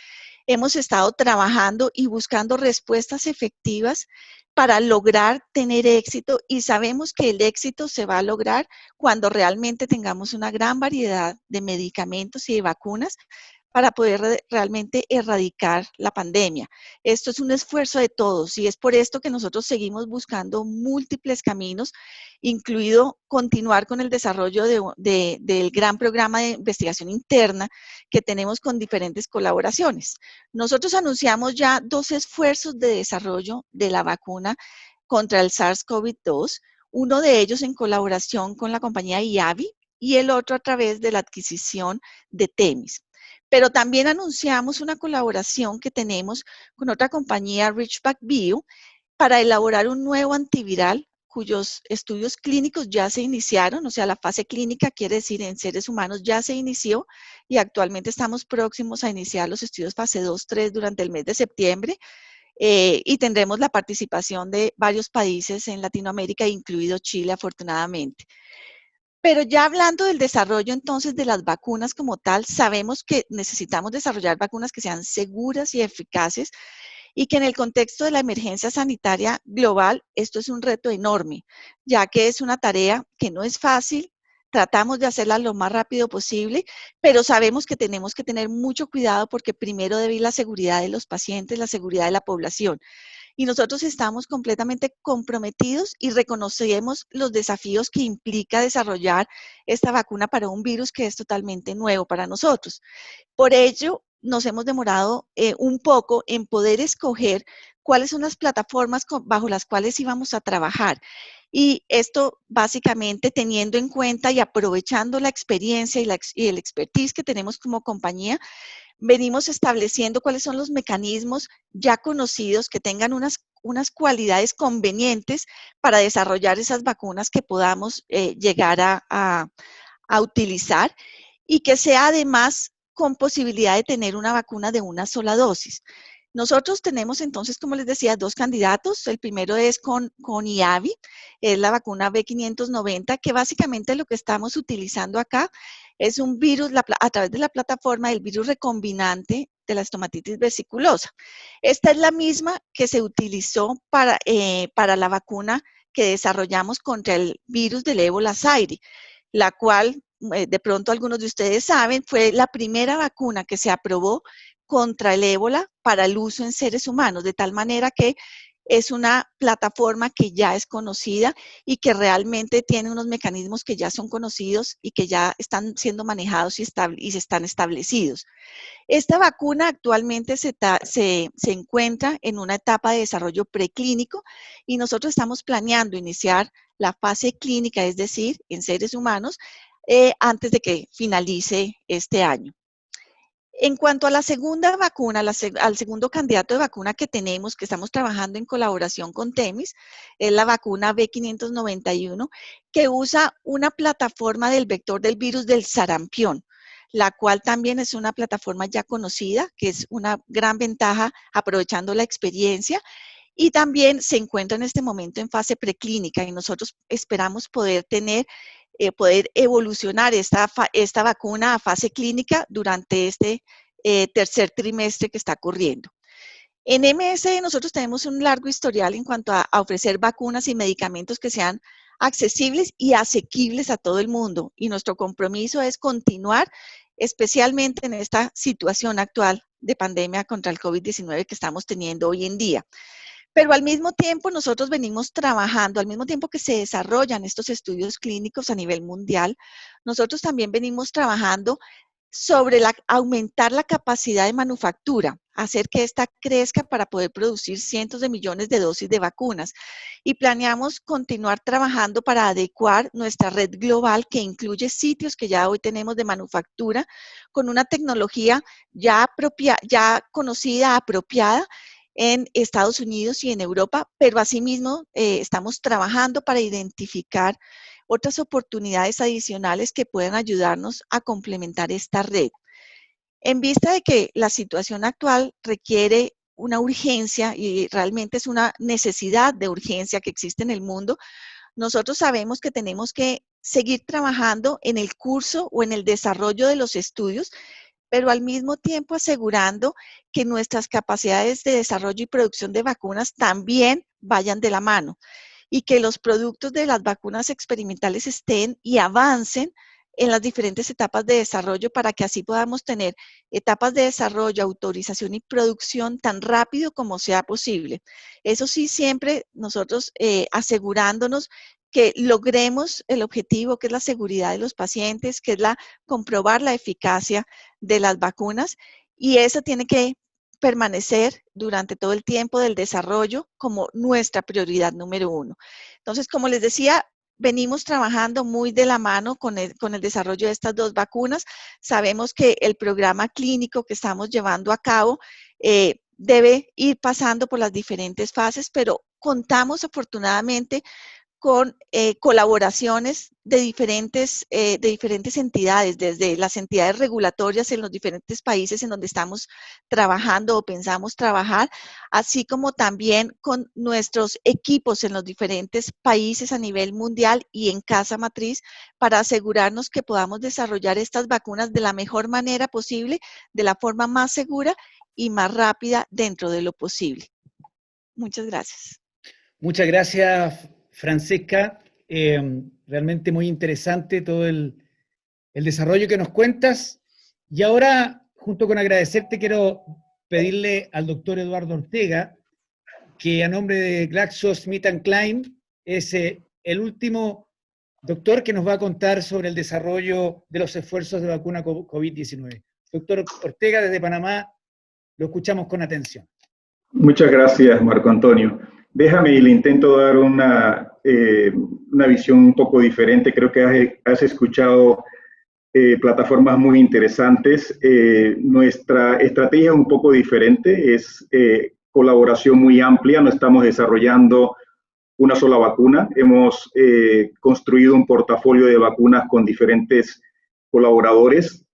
hemos estado trabajando y buscando respuestas efectivas para lograr tener éxito, y sabemos que el éxito se va a lograr cuando realmente tengamos una gran variedad de medicamentos y de vacunas para poder realmente erradicar la pandemia. Esto es un esfuerzo de todos y es por esto que nosotros seguimos buscando múltiples caminos, incluido continuar con el desarrollo del gran programa de investigación interna que tenemos con diferentes colaboraciones. Nosotros anunciamos ya 2 esfuerzos de desarrollo de la vacuna contra el SARS-CoV-2, uno de ellos en colaboración con la compañía IAVI y el otro a través de la adquisición de Themis. Pero también anunciamos una colaboración que tenemos con otra compañía, Ridgeback Bio, para elaborar un nuevo antiviral cuyos estudios clínicos ya se iniciaron, o sea, la fase clínica quiere decir en seres humanos ya se inició y actualmente estamos próximos a iniciar los estudios fase 2-3 durante el mes de septiembre y tendremos la participación de varios países en Latinoamérica, incluido Chile, afortunadamente. Pero ya hablando del desarrollo entonces de las vacunas como tal, sabemos que necesitamos desarrollar vacunas que sean seguras y eficaces y que en el contexto de la emergencia sanitaria global esto es un reto enorme, ya que es una tarea que no es fácil, tratamos de hacerla lo más rápido posible, pero sabemos que tenemos que tener mucho cuidado porque primero debe ir la seguridad de los pacientes, la seguridad de la población. Y nosotros estamos completamente comprometidos y reconocemos los desafíos que implica desarrollar esta vacuna para un virus que es totalmente nuevo para nosotros. Por ello, nos hemos demorado un poco en poder escoger cuáles son las plataformas bajo las cuales íbamos a trabajar. Y esto básicamente teniendo en cuenta y aprovechando la experiencia y el expertise que tenemos como compañía, venimos estableciendo cuáles son los mecanismos ya conocidos que tengan unas cualidades convenientes para desarrollar esas vacunas que podamos llegar a utilizar y que sea además con posibilidad de tener una vacuna de una sola dosis. Nosotros tenemos entonces, como les decía, 2 candidatos. El primero es con IAVI, es la vacuna B590, que básicamente lo que estamos utilizando acá es un virus, a través de la plataforma del virus recombinante de la estomatitis vesiculosa. Esta es la misma que se utilizó para la vacuna que desarrollamos contra el virus del ébola Zaire, la cual, de pronto algunos de ustedes saben, fue la primera vacuna que se aprobó contra el ébola para el uso en seres humanos, de tal manera que es una plataforma que ya es conocida y que realmente tiene unos mecanismos que ya son conocidos y que ya están siendo manejados y están establecidos. Esta vacuna actualmente se encuentra en una etapa de desarrollo preclínico y nosotros estamos planeando iniciar la fase clínica, es decir, en seres humanos, antes de que finalice este año. En cuanto a la segunda vacuna, al segundo candidato de vacuna que tenemos, que estamos trabajando en colaboración con Themis, es la vacuna B591, que usa una plataforma del vector del virus del sarampión, la cual también es una plataforma ya conocida, que es una gran ventaja aprovechando la experiencia, y también se encuentra en este momento en fase preclínica y nosotros esperamos poder evolucionar esta vacuna a fase clínica durante este tercer trimestre que está corriendo. En MSD nosotros tenemos un largo historial en cuanto a ofrecer vacunas y medicamentos que sean accesibles y asequibles a todo el mundo y nuestro compromiso es continuar especialmente en esta situación actual de pandemia contra el COVID-19 que estamos teniendo hoy en día. Pero al mismo tiempo nosotros venimos trabajando, al mismo tiempo que se desarrollan estos estudios clínicos a nivel mundial, nosotros también venimos trabajando sobre aumentar la capacidad de manufactura. hacer que esta crezca para poder producir cientos de millones de dosis de vacunas. Y planeamos continuar trabajando para adecuar nuestra red global que incluye sitios que ya hoy tenemos de manufactura con una tecnología ya conocida, apropiada en Estados Unidos y en Europa, pero asimismo estamos trabajando para identificar otras oportunidades adicionales que puedan ayudarnos a complementar esta red. En vista de que la situación actual requiere una urgencia y realmente es una necesidad de urgencia que existe en el mundo, nosotros sabemos que tenemos que seguir trabajando en el curso o en el desarrollo de los estudios, pero al mismo tiempo asegurando que nuestras capacidades de desarrollo y producción de vacunas también vayan de la mano y que los productos de las vacunas experimentales estén y avancen en las diferentes etapas de desarrollo para que así podamos tener etapas de desarrollo, autorización y producción tan rápido como sea posible. Eso sí, siempre nosotros asegurándonos que logremos el objetivo, que es la seguridad de los pacientes, que es comprobar la eficacia de las vacunas, y eso tiene que permanecer durante todo el tiempo del desarrollo como nuestra prioridad número 1. Entonces, como les decía, venimos trabajando muy de la mano con el desarrollo de estas 2 vacunas. Sabemos que el programa clínico que estamos llevando a cabo debe ir pasando por las diferentes fases, pero contamos afortunadamente con colaboraciones de diferentes entidades, desde las entidades regulatorias en los diferentes países en donde estamos trabajando o pensamos trabajar, así como también con nuestros equipos en los diferentes países a nivel mundial y en casa matriz, para asegurarnos que podamos desarrollar estas vacunas de la mejor manera posible, de la forma más segura y más rápida dentro de lo posible. Muchas gracias. Muchas gracias, Francesca, realmente muy interesante todo el desarrollo que nos cuentas. Y ahora, junto con agradecerte, quiero pedirle al doctor Eduardo Ortega, que a nombre de GlaxoSmithKline es el último doctor que nos va a contar sobre el desarrollo de los esfuerzos de vacuna COVID-19. Doctor Ortega, desde Panamá, lo escuchamos con atención. Muchas gracias, Marco Antonio. Déjame y le intento dar una visión un poco diferente. Creo que has escuchado plataformas muy interesantes. Nuestra estrategia es un poco diferente, es colaboración muy amplia. No estamos desarrollando una sola vacuna. Hemos construido un portafolio de vacunas con diferentes colaboradores.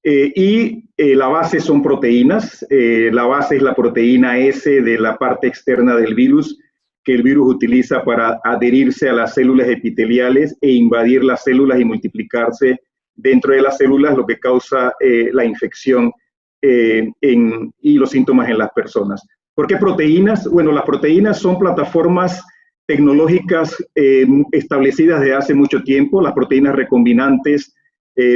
La base son proteínas. La base es la proteína S de la parte externa del virus, que el virus utiliza para adherirse a las células epiteliales e invadir las células y multiplicarse dentro de las células, lo que causa la infección y los síntomas en las personas. ¿Por qué proteínas? Bueno, las proteínas son plataformas tecnológicas establecidas desde hace mucho tiempo. Las proteínas recombinantes,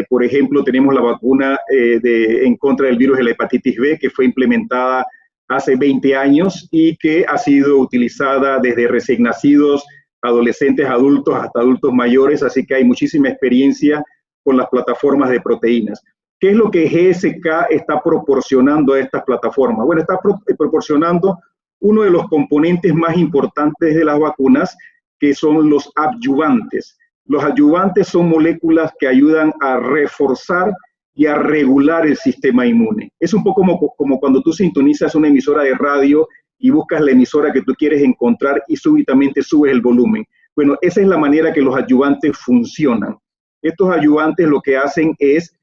por ejemplo, tenemos la vacuna en contra del virus de la hepatitis B, que fue implementada hace 20 años y que ha sido utilizada desde recién nacidos, adolescentes, adultos, hasta adultos mayores, así que hay muchísima experiencia con las plataformas de proteínas. ¿Qué es lo que GSK está proporcionando a estas plataformas? Bueno, está proporcionando uno de los componentes más importantes de las vacunas, que son los adyuvantes. Los adyuvantes son moléculas que ayudan a reforzar y a regular el sistema inmune. Es un poco como cuando tú sintonizas una emisora de radio y buscas la emisora que tú quieres encontrar y súbitamente subes el volumen. Bueno, esa es la manera que los adyuvantes funcionan. Estos adyuvantes lo que hacen es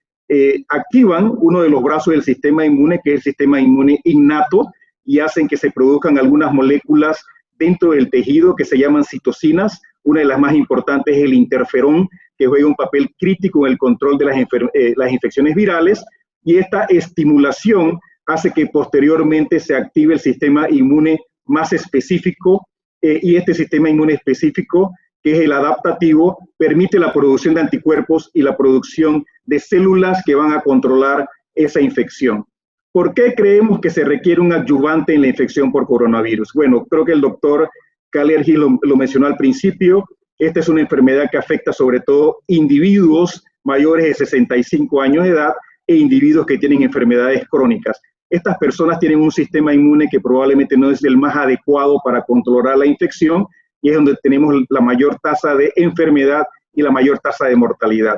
activan uno de los brazos del sistema inmune, que es el sistema inmune innato, y hacen que se produzcan algunas moléculas dentro del tejido que se llaman citocinas. Una de las más importantes es el interferón, que juega un papel crítico en el control de las infecciones virales, y esta estimulación hace que posteriormente se active el sistema inmune más específico, y este sistema inmune específico, que es el adaptativo, permite la producción de anticuerpos y la producción de células que van a controlar esa infección. ¿Por qué creemos que se requiere un adyuvante en la infección por coronavirus? Bueno, creo que el doctor Kalergi lo mencionó al principio. Esta es una enfermedad que afecta sobre todo individuos mayores de 65 años de edad e individuos que tienen enfermedades crónicas. estas personas tienen un sistema inmune que probablemente no es el más adecuado para controlar la infección y es donde tenemos la mayor tasa de enfermedad y la mayor tasa de mortalidad.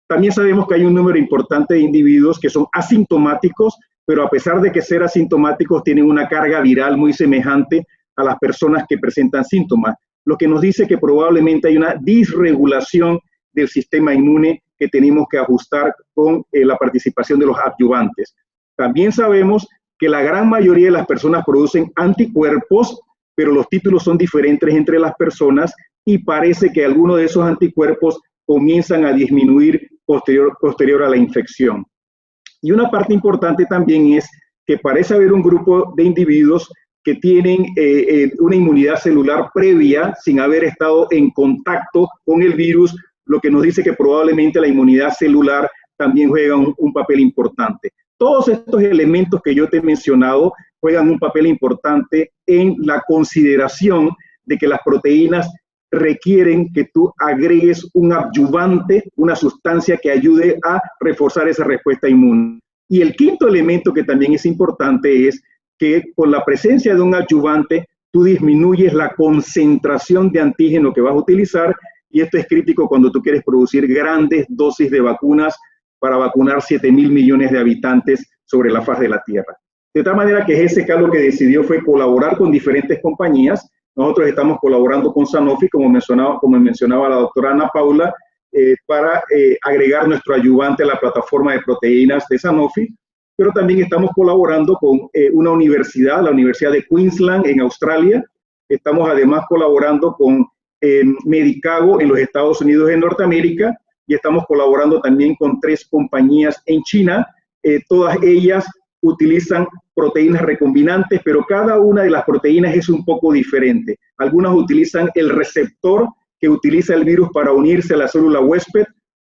También sabemos que hay un número importante de individuos que son asintomáticos, pero a pesar de que ser asintomáticos tienen una carga viral muy semejante a las personas que presentan síntomas, lo que nos dice que probablemente hay una disregulación del sistema inmune que tenemos que ajustar con la participación de los adyuvantes. También sabemos que la gran mayoría de las personas producen anticuerpos, pero los títulos son diferentes entre las personas y parece que algunos de esos anticuerpos comienzan a disminuir posterior a la infección. Y una parte importante también es que parece haber un grupo de individuos que tienen una inmunidad celular previa sin haber estado en contacto con el virus, lo que nos dice que probablemente la inmunidad celular también juega un papel importante. Todos estos elementos que yo te he mencionado juegan un papel importante en la consideración de que las proteínas requieren que tú agregues un adyuvante, una sustancia que ayude a reforzar esa respuesta inmune. Y el quinto elemento que también es importante es que con la presencia de un adyuvante, tú disminuyes la concentración de antígeno que vas a utilizar, y esto es crítico cuando tú quieres producir grandes dosis de vacunas para vacunar 7.000 millones de habitantes sobre la faz de la Tierra. De tal manera que GSK lo que decidió fue colaborar con diferentes compañías. Nosotros estamos colaborando con Sanofi, como mencionaba la doctora Ana Paula, para agregar nuestro adyuvante a la plataforma de proteínas de Sanofi, pero también estamos colaborando con una universidad, la Universidad de Queensland en Australia. Estamos además colaborando con Medicago en los Estados Unidos de Norteamérica, y estamos colaborando también con 3 compañías en China. Todas ellas utilizan proteínas recombinantes, pero cada una de las proteínas es un poco diferente. Algunas utilizan el receptor que utiliza el virus para unirse a la célula huésped,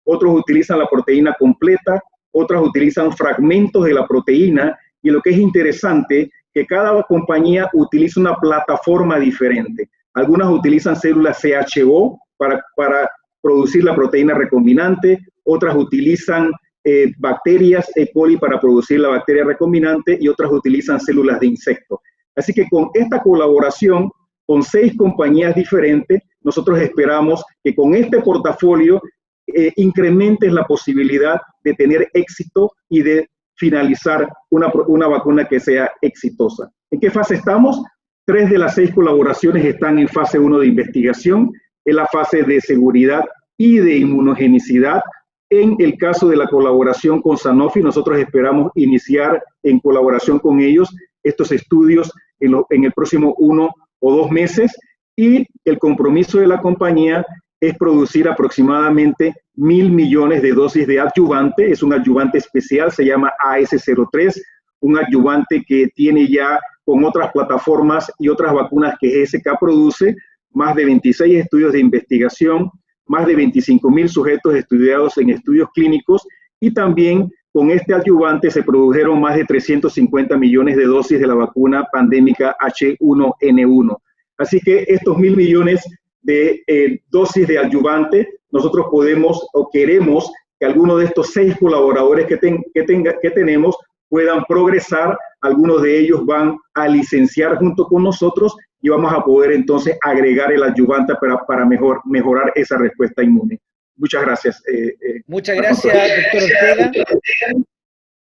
otros utilizan la proteína completa, otras utilizan fragmentos de la proteína, y lo que es interesante, que cada compañía utiliza una plataforma diferente. Algunas utilizan células CHO para producir la proteína recombinante, otras utilizan bacterias E. coli para producir la bacteria recombinante, y otras utilizan células de insecto. Así que con esta colaboración, con 6 compañías diferentes, nosotros esperamos que con este portafolio incrementes la posibilidad de tener éxito y de finalizar una vacuna que sea exitosa. ¿En qué fase estamos? 3 de las 6 colaboraciones están en fase 1 de investigación, en la fase de seguridad y de inmunogenicidad. En el caso de la colaboración con Sanofi, nosotros esperamos iniciar en colaboración con ellos estos estudios en el próximo 1 o 2 meses, y el compromiso de la compañía es producir aproximadamente 1.000 millones de dosis de adyuvante. Es un adyuvante especial, se llama AS03, un adyuvante que tiene ya con otras plataformas y otras vacunas que GSK produce, más de 26 estudios de investigación, más de 25.000 sujetos estudiados en estudios clínicos, y también con este adyuvante se produjeron más de 350 millones de dosis de la vacuna pandémica H1N1. Así que estos 1.000 millones de dosis de adyuvante, nosotros podemos o queremos que algunos de estos 6 colaboradores que tenemos puedan progresar. Algunos de ellos van a licenciar junto con nosotros, y vamos a poder entonces agregar el adyuvante para mejorar esa respuesta inmune. Muchas gracias. Muchas gracias, doctor Ortega.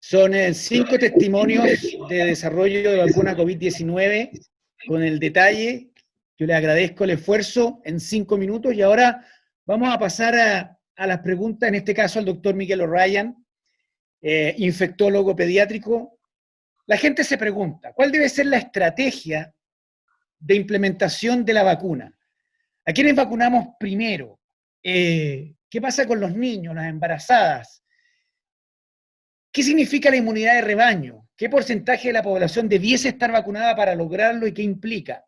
Son 5 testimonios de desarrollo de vacuna COVID-19 con el detalle. Yo le agradezco el esfuerzo en 5 minutos, y ahora vamos a pasar a las preguntas, en este caso al doctor Miguel O'Ryan, infectólogo pediátrico. La gente se pregunta, ¿cuál debe ser la estrategia de implementación de la vacuna? ¿A quiénes vacunamos primero? ¿Qué pasa con los niños, las embarazadas? ¿Qué significa la inmunidad de rebaño? ¿Qué porcentaje de la población debiese estar vacunada para lograrlo y qué implica?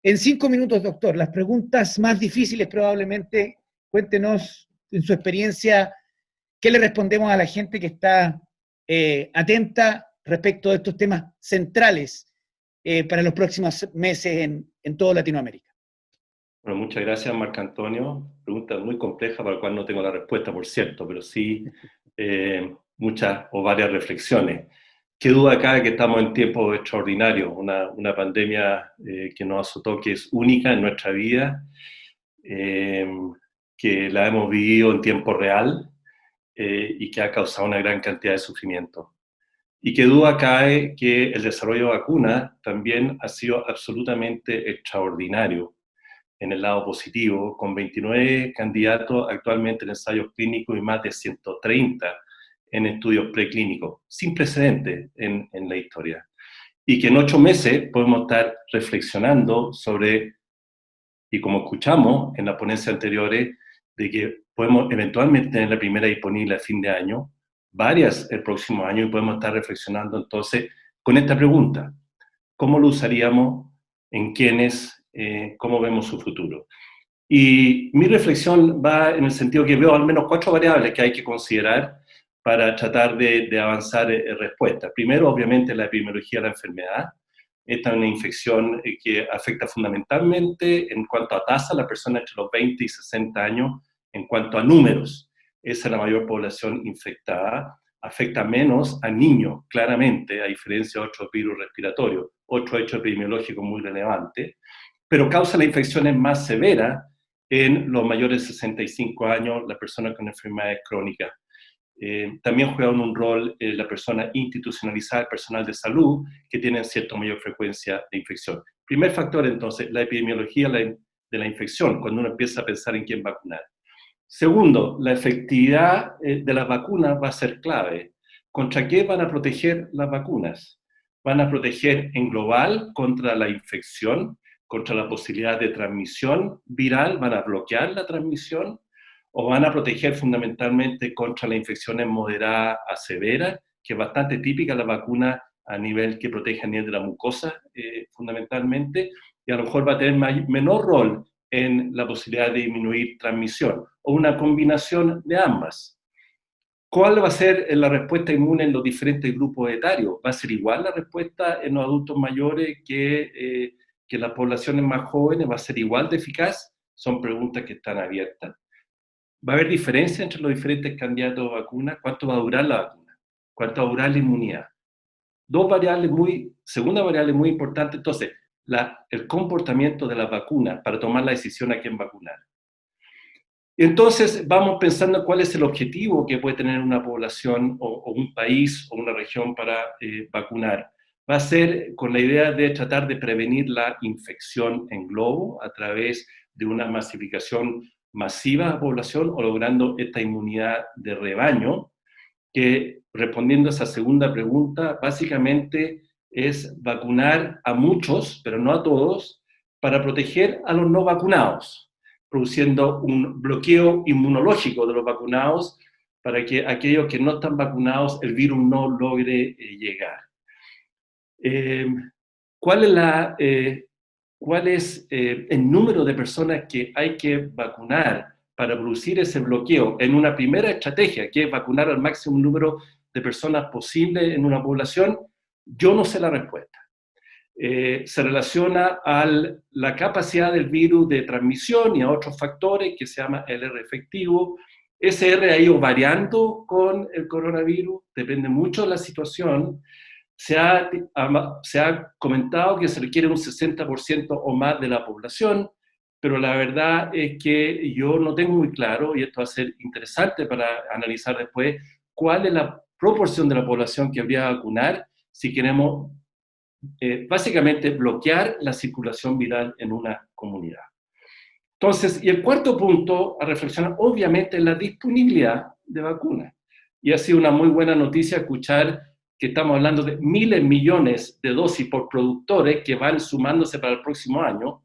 En 5 minutos, doctor, las preguntas más difíciles probablemente, cuéntenos en su experiencia, ¿qué le respondemos a la gente que está atenta respecto de estos temas centrales para los próximos meses en toda Latinoamérica? Bueno, muchas gracias, Marco Antonio. Pregunta muy compleja para la cual no tengo la respuesta, por cierto, pero sí muchas o varias reflexiones. Qué duda cabe que estamos en tiempos extraordinarios, una pandemia que nos azotó, que es única en nuestra vida, que la hemos vivido en tiempo real y que ha causado una gran cantidad de sufrimiento. Y qué duda cabe que el desarrollo de vacunas también ha sido absolutamente extraordinario en el lado positivo, con 29 candidatos actualmente en ensayos clínicos y más de 130 en estudios preclínicos, sin precedentes en la historia. Y que en 8 meses podemos estar reflexionando sobre, y como escuchamos en la ponencia anteriores, de que podemos eventualmente tener la primera disponible a fin de año, varias el próximo año, y podemos estar reflexionando entonces con esta pregunta: ¿cómo lo usaríamos? ¿En quiénes? ¿Cómo vemos su futuro? Y mi reflexión va en el sentido que veo al menos 4 variables que hay que considerar para tratar de avanzar respuestas. Primero, obviamente, la epidemiología de la enfermedad. Esta es una infección que afecta fundamentalmente en cuanto a tasa a la persona entre los 20 y 60 años, en cuanto a números. Esa es la mayor población infectada. Afecta menos a niños, claramente, a diferencia de otros virus respiratorios. Otro hecho epidemiológico muy relevante. Pero causa las infecciones más severas en los mayores de 65 años, las personas con enfermedades crónicas. También juegan un rol la persona institucionalizada, el personal de salud, que tienen cierta mayor frecuencia de infección. Primer factor, entonces, la epidemiología de la infección, cuando uno empieza a pensar en quién vacunar. Segundo, la efectividad de las vacunas va a ser clave. ¿Contra qué van a proteger las vacunas? Van a proteger en global contra la infección, contra la posibilidad de transmisión viral, van a bloquear la transmisión, o van a proteger fundamentalmente contra las infecciones moderadas a severas, que es bastante típica la vacuna a nivel que protege a nivel de la mucosa, fundamentalmente, y a lo mejor va a tener menor rol en la posibilidad de disminuir transmisión, o una combinación de ambas. ¿Cuál va a ser la respuesta inmune en los diferentes grupos etarios? ¿Va a ser igual la respuesta en los adultos mayores que las poblaciones más jóvenes? ¿Va a ser igual de eficaz? Son preguntas que están abiertas. ¿Va a haber diferencia entre los diferentes candidatos a vacunas? ¿Cuánto va a durar la vacuna? ¿Cuánto va a durar la inmunidad? Segunda variable muy importante, entonces, el comportamiento de la vacuna para tomar la decisión a quién vacunar. Entonces, vamos pensando cuál es el objetivo que puede tener una población o un país o una región para vacunar. Va a ser con la idea de tratar de prevenir la infección en globo a través de una masificación masiva a la población o logrando esta inmunidad de rebaño, que respondiendo a esa segunda pregunta, básicamente es vacunar a muchos, pero no a todos, para proteger a los no vacunados, produciendo un bloqueo inmunológico de los vacunados para que aquellos que no están vacunados el virus no logre llegar. ¿Cuál es el número de personas que hay que vacunar para producir ese bloqueo en una primera estrategia, que es vacunar al máximo número de personas posible en una población? Yo no sé la respuesta. Se relaciona a la capacidad del virus de transmisión y a otros factores que se llama el R efectivo. Ese R ha ido variando con el coronavirus, depende mucho de la situación. Se ha comentado que se requiere un 60% o más de la población, pero la verdad es que yo no tengo muy claro, y esto va a ser interesante para analizar después, cuál es la proporción de la población que habría que vacunar si queremos básicamente bloquear la circulación viral en una comunidad. Entonces, y el cuarto punto a reflexionar, obviamente, es la disponibilidad de vacunas. Y ha sido una muy buena noticia escuchar que estamos hablando de miles, millones de dosis por productores que van sumándose para el próximo año,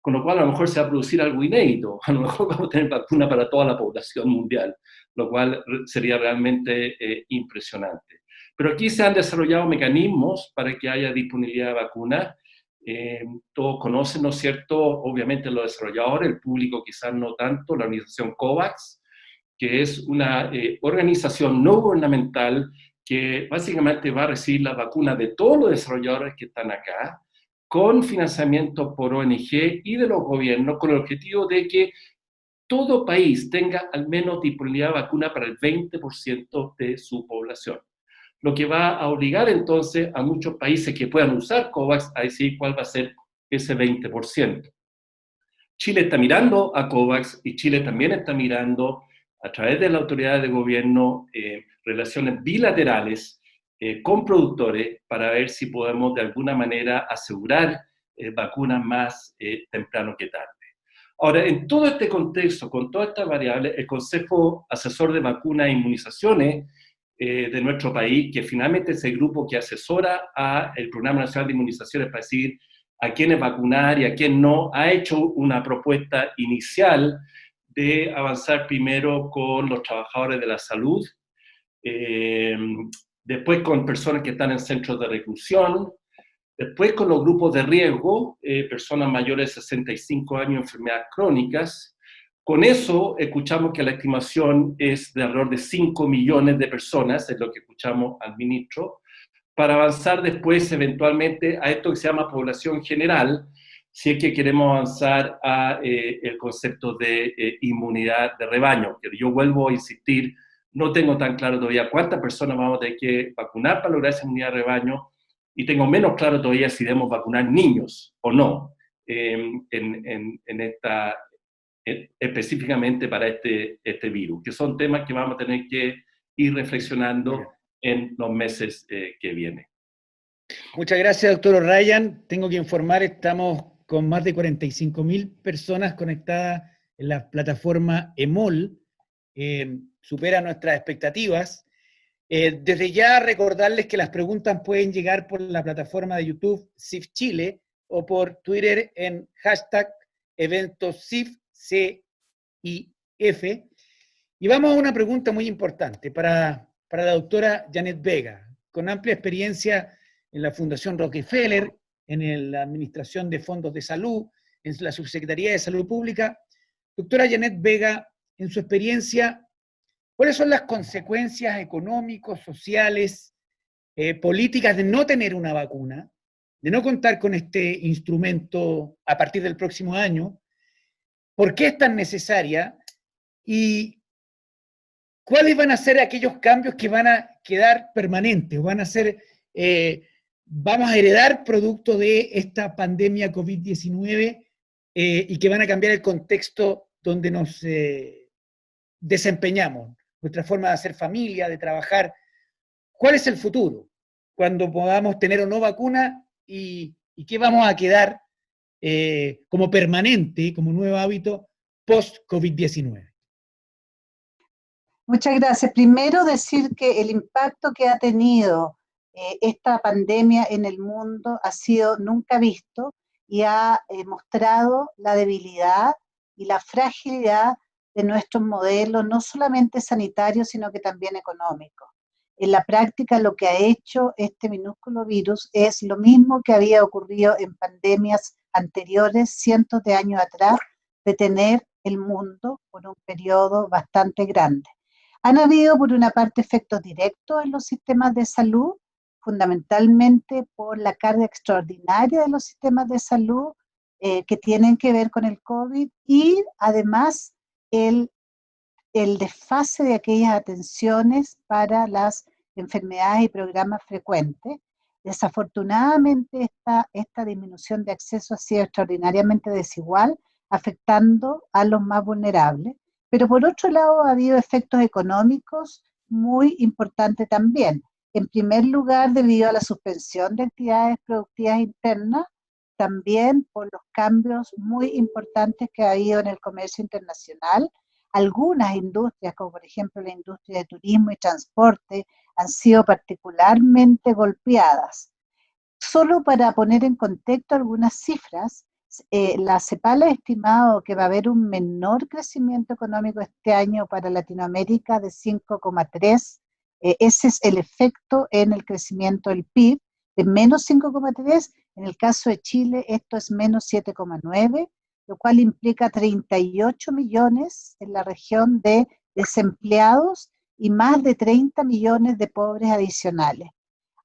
con lo cual a lo mejor se va a producir algo inédito. A lo mejor vamos a tener vacuna para toda la población mundial, lo cual sería realmente impresionante. Pero aquí se han desarrollado mecanismos para que haya disponibilidad de vacunas. Todos conocen, ¿no es cierto?, obviamente los desarrolladores, el público quizás no tanto, la organización COVAX, que es una organización no gubernamental que básicamente va a recibir la vacuna de todos los desarrolladores que están acá, con financiamiento por ONG y de los gobiernos, con el objetivo de que todo país tenga al menos disponibilidad de vacuna para el 20% de su población. lo que va a obligar entonces a muchos países que puedan usar COVAX a decir cuál va a ser ese 20%. Chile está mirando a COVAX y Chile también está mirando a través de las autoridades de gobierno relaciones bilaterales con productores para ver si podemos de alguna manera asegurar vacunas más temprano que tarde. Ahora, en todo este contexto, con todas estas variables, el Consejo Asesor de Vacunas e Inmunizaciones de nuestro país, que finalmente es el grupo que asesora al Programa Nacional de Inmunizaciones para decidir a quiénes vacunar y a quién no, ha hecho una propuesta inicial de avanzar primero con los trabajadores de la salud, después con personas que están en centros de reclusión, después con los grupos de riesgo, personas mayores de 65 años, enfermedades crónicas. Con eso escuchamos que la estimación es de alrededor de 5 millones de personas, es lo que escuchamos al ministro, para avanzar después eventualmente a esto que se llama población general, si es que queremos avanzar a el concepto de inmunidad de rebaño, que yo vuelvo a insistir, no tengo tan claro todavía cuántas personas vamos a tener que vacunar para lograr esa inmunidad de rebaño, y tengo menos claro todavía si debemos vacunar niños o no, específicamente para este virus, que son temas que vamos a tener que ir reflexionando en los meses que vienen. Muchas gracias, doctor O'Ryan. Tengo que informar, estamos con más de 45.000 personas conectadas en la plataforma EMOL, supera nuestras expectativas. Desde ya recordarles que las preguntas pueden llegar por la plataforma de YouTube CIF Chile o por Twitter en hashtag eventos CIF, CIF. Y vamos a una pregunta muy importante para la doctora Janet Vega, con amplia experiencia en la Fundación Rockefeller, en la Administración de Fondos de Salud, en la Subsecretaría de Salud Pública. Doctora Janet Vega, en su experiencia, ¿cuáles son las consecuencias económicas, sociales, políticas de no tener una vacuna, de no contar con este instrumento a partir del próximo año? ¿Por qué es tan necesaria? ¿Y cuáles van a ser aquellos cambios que van a quedar permanentes? ¿Van a ser, vamos a heredar producto de esta pandemia COVID-19 y que van a cambiar el contexto donde nos desempeñamos, nuestra forma de hacer familia, de trabajar? ¿Cuál es el futuro cuando podamos tener o no vacuna y qué vamos a quedar como permanente, como nuevo hábito post-COVID-19? Muchas gracias. Primero decir que el impacto que ha tenido esta pandemia en el mundo ha sido nunca visto y ha mostrado la debilidad y la fragilidad de nuestros modelos, no solamente sanitarios, sino que también económicos. En la práctica, lo que ha hecho este minúsculo virus es lo mismo que había ocurrido en pandemias anteriores, cientos de años atrás, detener el mundo por un periodo bastante grande. Han habido, por una parte, efectos directos en los sistemas de salud, fundamentalmente por la carga extraordinaria de los sistemas de salud que tienen que ver con el COVID, y además el desfase de aquellas atenciones para las enfermedades y programas frecuentes. Desafortunadamente, esta disminución de acceso ha sido extraordinariamente desigual, afectando a los más vulnerables. Pero por otro lado, ha habido efectos económicos muy importantes también. En primer lugar, debido a la suspensión de actividades productivas internas, también por los cambios muy importantes que ha habido en el comercio internacional. Algunas industrias, como por ejemplo la industria de turismo y transporte, han sido particularmente golpeadas. Solo para poner en contexto algunas cifras, la CEPAL ha estimado que va a haber un menor crecimiento económico este año para Latinoamérica de 5,3. Ese es el efecto en el crecimiento del PIB, de menos 5,3. En el caso de Chile, esto es menos 7,9, lo cual implica 38 millones en la región de desempleados y más de 30 millones de pobres adicionales.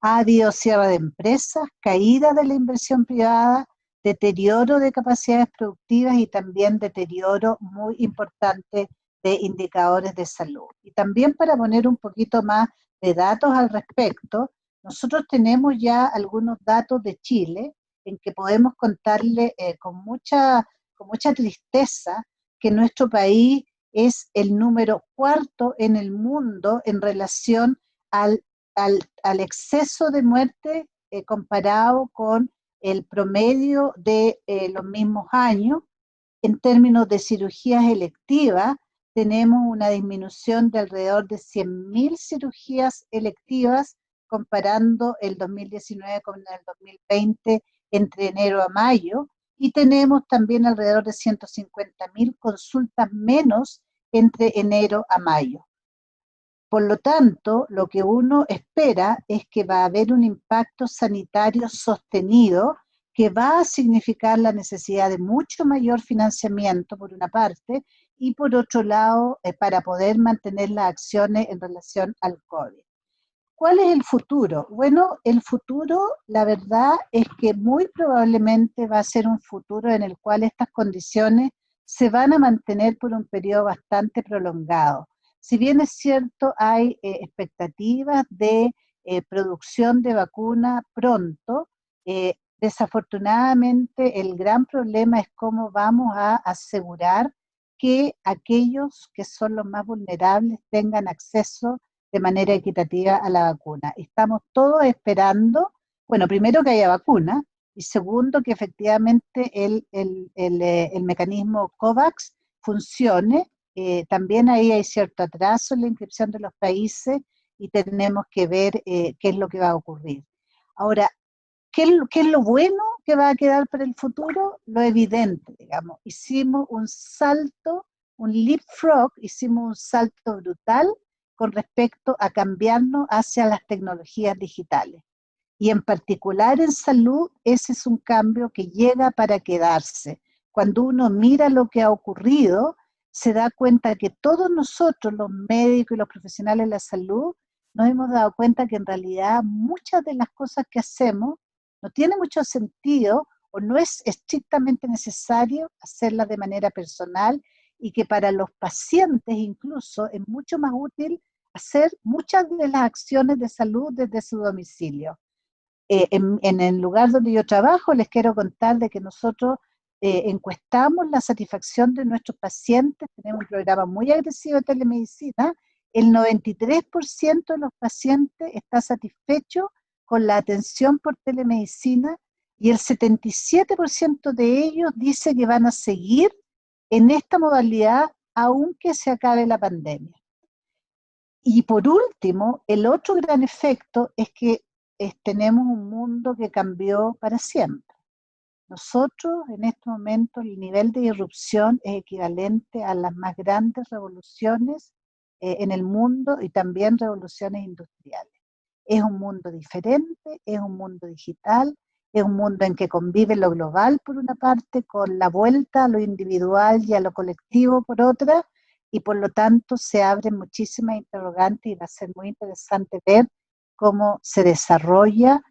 Ha habido cierre de empresas, caída de la inversión privada, deterioro de capacidades productivas y también deterioro muy importante de indicadores de salud. Y también, para poner un poquito más de datos al respecto, nosotros tenemos ya algunos datos de Chile en que podemos contarle con mucha tristeza que nuestro país es el número 4 en el mundo en relación al exceso de muerte comparado con el promedio de los mismos años. En términos de cirugías electivas, tenemos una disminución de alrededor de 100.000 cirugías electivas, comparando el 2019 con el 2020 entre enero a mayo, y tenemos también alrededor de 150.000 consultas menos entre enero a mayo. Por lo tanto, lo que uno espera es que va a haber un impacto sanitario sostenido que va a significar la necesidad de mucho mayor financiamiento, por una parte, y por otro lado, para poder mantener las acciones en relación al COVID. ¿Cuál es el futuro? Bueno, el futuro, la verdad, es que muy probablemente va a ser un futuro en el cual estas condiciones se van a mantener por un periodo bastante prolongado. Si bien es cierto, hay expectativas de producción de vacuna pronto, desafortunadamente el gran problema es cómo vamos a asegurar que aquellos que son los más vulnerables tengan acceso de manera equitativa a la vacuna. Estamos todos esperando, bueno, primero que haya vacuna, y segundo que efectivamente el mecanismo COVAX funcione. También ahí hay cierto atraso en la inscripción de los países y tenemos que ver qué es lo que va a ocurrir. Ahora, ¿qué es lo bueno que va a quedar para el futuro? Lo evidente, digamos. Hicimos un salto, un leapfrog, hicimos un salto brutal con respecto a cambiarnos hacia las tecnologías digitales. Y en particular en salud, ese es un cambio que llega para quedarse. Cuando uno mira lo que ha ocurrido, se da cuenta que todos nosotros, los médicos y los profesionales de la salud, nos hemos dado cuenta que en realidad muchas de las cosas que hacemos no tiene mucho sentido o no es estrictamente necesario hacerlas de manera personal, y que para los pacientes incluso es mucho más útil hacer muchas de las acciones de salud desde su domicilio. En el lugar donde yo trabajo, les quiero contar de que nosotros encuestamos la satisfacción de nuestros pacientes, tenemos un programa muy agresivo de telemedicina. El 93% de los pacientes está satisfecho con la atención por telemedicina y el 77% de ellos dice que van a seguir en esta modalidad aunque se acabe la pandemia. Y por último, el otro gran efecto es que tenemos un mundo que cambió para siempre. Nosotros, en este momento, el nivel de irrupción es equivalente a las más grandes revoluciones en el mundo y también revoluciones industriales. Es un mundo diferente, es un mundo digital, es un mundo en que convive lo global por una parte con la vuelta a lo individual y a lo colectivo por otra, y por lo tanto se abren muchísimas interrogantes y va a ser muy interesante ver cómo se desarrolla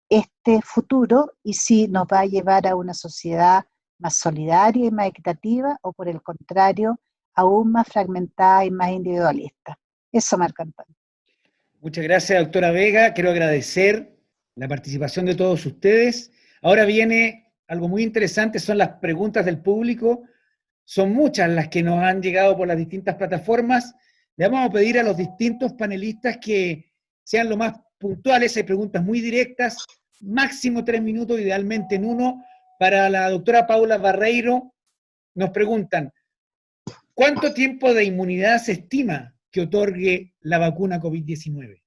este futuro y si nos va a llevar a una sociedad más solidaria y más equitativa o por el contrario, aún más fragmentada y más individualista. Eso, Marco Antonio. Muchas gracias, doctora Vega. Quiero agradecer la participación de todos ustedes. Ahora viene algo muy interesante, son las preguntas del público. Son muchas las que nos han llegado por las distintas plataformas. Le vamos a pedir a los distintos panelistas que sean lo más puntuales. Hay preguntas muy directas, máximo 3 minutos, idealmente en 1. Para la doctora Paula Barreiro, nos preguntan, ¿cuánto tiempo de inmunidad se estima que otorgue la vacuna COVID-19?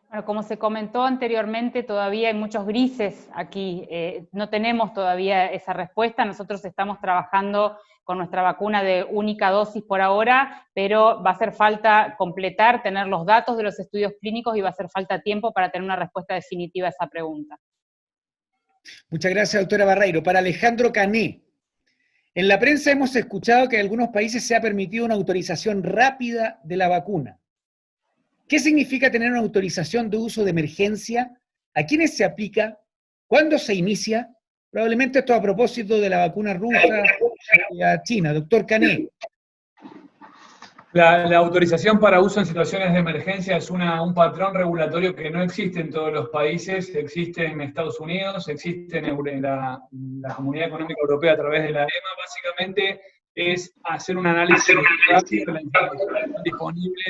Bueno, como se comentó anteriormente, todavía hay muchos grises aquí, no tenemos todavía esa respuesta. Nosotros estamos trabajando con nuestra vacuna de única dosis por ahora, pero va a hacer falta completar, tener los datos de los estudios clínicos y va a hacer falta tiempo para tener una respuesta definitiva a esa pregunta. Muchas gracias, doctora Barreiro. Para Alejandro Cané, en la prensa hemos escuchado que en algunos países se ha permitido una autorización rápida de la vacuna. ¿Qué significa tener una autorización de uso de emergencia? ¿A quiénes se aplica? ¿Cuándo se inicia? Probablemente esto a propósito de la vacuna rusa y a China. Doctor Cané. La autorización para uso en situaciones de emergencia es un patrón regulatorio que no existe en todos los países, existe en Estados Unidos, existe en la Comunidad Económica Europea a través de la EMA. Básicamente es hacer un análisis rápido de la información disponible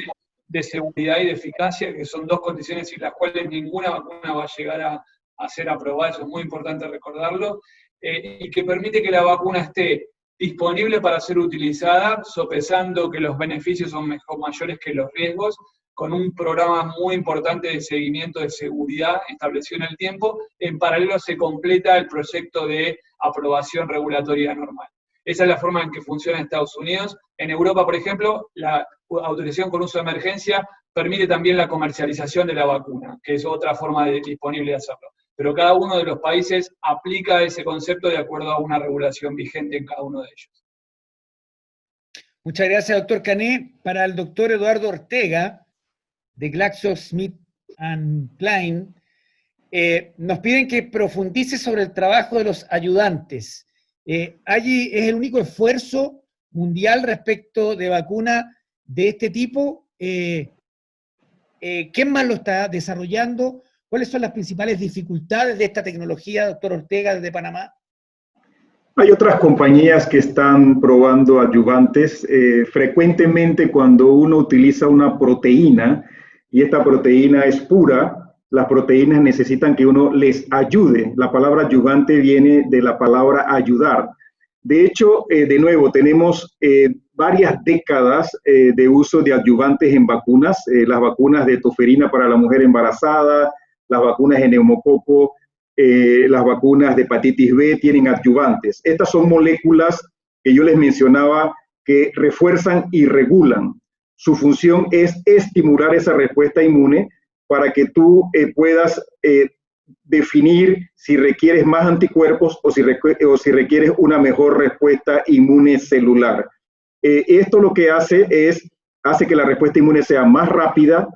de seguridad y de eficacia, que son dos condiciones sin las cuales ninguna vacuna va a llegar a ser aprobada, eso es muy importante recordarlo, y que permite que la vacuna esté disponible para ser utilizada, sopesando que los beneficios son mayores que los riesgos, con un programa muy importante de seguimiento de seguridad establecido en el tiempo. En paralelo se completa el proyecto de aprobación regulatoria normal. Esa es la forma en que funciona en Estados Unidos. En Europa, por ejemplo, la autorización con uso de emergencia permite también la comercialización de la vacuna, que es otra forma disponible de hacerlo. Pero cada uno de los países aplica ese concepto de acuerdo a una regulación vigente en cada uno de ellos. Muchas gracias, doctor Cané. Para el doctor Eduardo Ortega, de GlaxoSmithKline, nos piden que profundice sobre el trabajo de los ayudantes. ¿Allí es el único esfuerzo mundial respecto de vacuna de este tipo? ¿Quién más lo está desarrollando? ¿Cuáles son las principales dificultades de esta tecnología, doctor Ortega, desde Panamá? Hay otras compañías que están probando adyuvantes. Frecuentemente cuando uno utiliza una proteína, y esta proteína es pura, las proteínas necesitan que uno les ayude. La palabra adyuvante viene de la palabra ayudar. De hecho, de nuevo, tenemos varias décadas de uso de adyuvantes en vacunas, las vacunas de toferina para la mujer embarazada, las vacunas de neumococo, las vacunas de hepatitis B tienen adyuvantes. Estas son moléculas que yo les mencionaba que refuerzan y regulan. Su función es estimular esa respuesta inmune para que tú puedas definir si requieres más anticuerpos o si requieres una mejor respuesta inmune celular. Esto lo que hace que la respuesta inmune sea más rápida,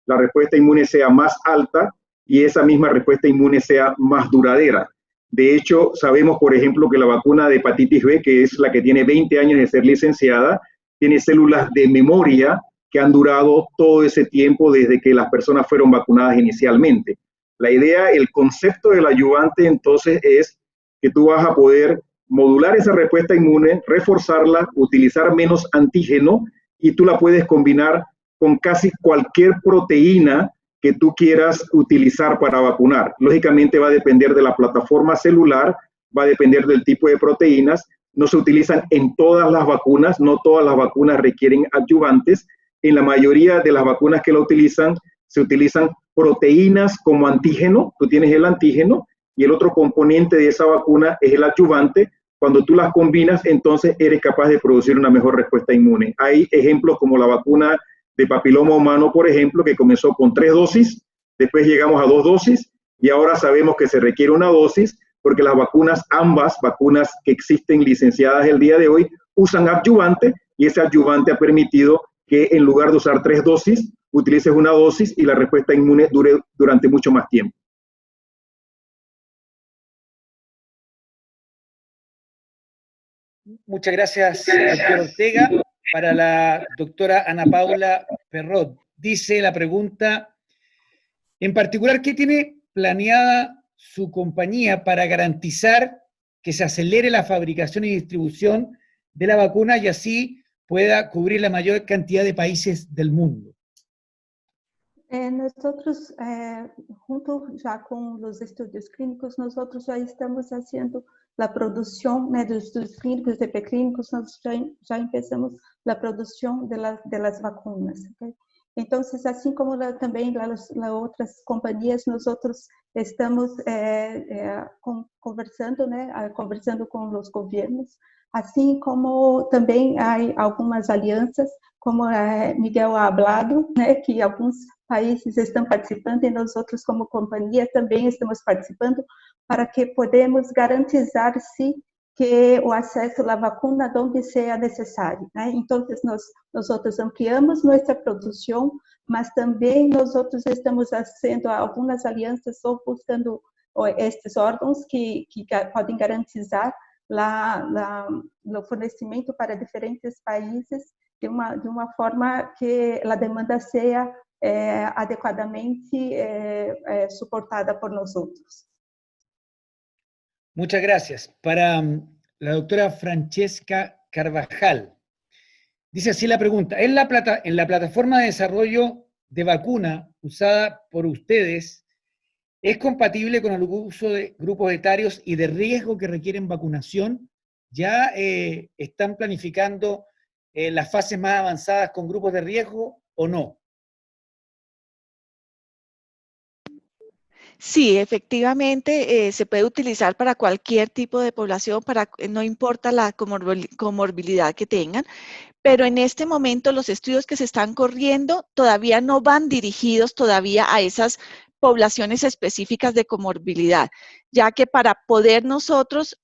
la respuesta inmune sea más alta, y esa misma respuesta inmune sea más duradera. De hecho, sabemos, por ejemplo, que la vacuna de hepatitis B, que es la que tiene 20 años de ser licenciada, tiene células de memoria que han durado todo ese tiempo desde que las personas fueron vacunadas inicialmente. La idea, el concepto del ayudante, entonces, es que tú vas a poder modular esa respuesta inmune, reforzarla, utilizar menos antígeno, y tú la puedes combinar con casi cualquier proteína que tú quieras utilizar para vacunar. Lógicamente va a depender de la plataforma celular, va a depender del tipo de proteínas. No se utilizan en todas las vacunas, no todas las vacunas requieren adyuvantes. En la mayoría de las vacunas que la utilizan, se utilizan proteínas como antígeno. Tú tienes el antígeno y el otro componente de esa vacuna es el adyuvante. Cuando tú las combinas, entonces eres capaz de producir una mejor respuesta inmune. Hay ejemplos como la vacuna de papiloma humano, por ejemplo, que comenzó con 3 dosis, después llegamos a 2 dosis, y ahora sabemos que se requiere una dosis, porque las vacunas, ambas vacunas que existen licenciadas el día de hoy, usan adyuvante, y ese adyuvante ha permitido que en lugar de usar 3 dosis, utilices una dosis y la respuesta inmune dure durante mucho más tiempo. Muchas gracias, doctor Ortega. Para la doctora Ana Paula Perrot, dice la pregunta, en particular, ¿qué tiene planeada su compañía para garantizar que se acelere la fabricación y distribución de la vacuna y así pueda cubrir la mayor cantidad de países del mundo? Nosotros, junto ya con los estudios clínicos, nosotros ya estamos haciendo la producción de los estudios clínicos y preclínicos, ya empezamos la producción de las vacunas. ¿Okay? Entonces, así como también las otras compañías, nosotros estamos conversando con los gobiernos, assim como também há algumas alianças, como Miguel ha hablado, que alguns países estão participando e nós outros como companhia também estamos participando para que podemos garantizar-se que o acesso à vacuna onde seja necessário. Então, nós outros ampliamos nossa produção, mas também nós outros estamos fazendo algumas alianças ou buscando estes órgãos que podem garantizar o fornecimento para diferentes países de uma forma que a demanda seja adequadamente suportada por nós outros. Muchas gracias. Para la doctora Francesca Carvajal, dice así la pregunta: en la plataforma de desarrollo de vacuna usada por ustedes, ¿es compatible con el uso de grupos etarios y de riesgo que requieren vacunación? ¿Ya están planificando las fases más avanzadas con grupos de riesgo o no? Sí, efectivamente se puede utilizar para cualquier tipo de población, no importa la comorbilidad que tengan, pero en este momento los estudios que se están corriendo todavía no van dirigidos todavía a esas poblaciones específicas de comorbilidad, ya que para poder nosotros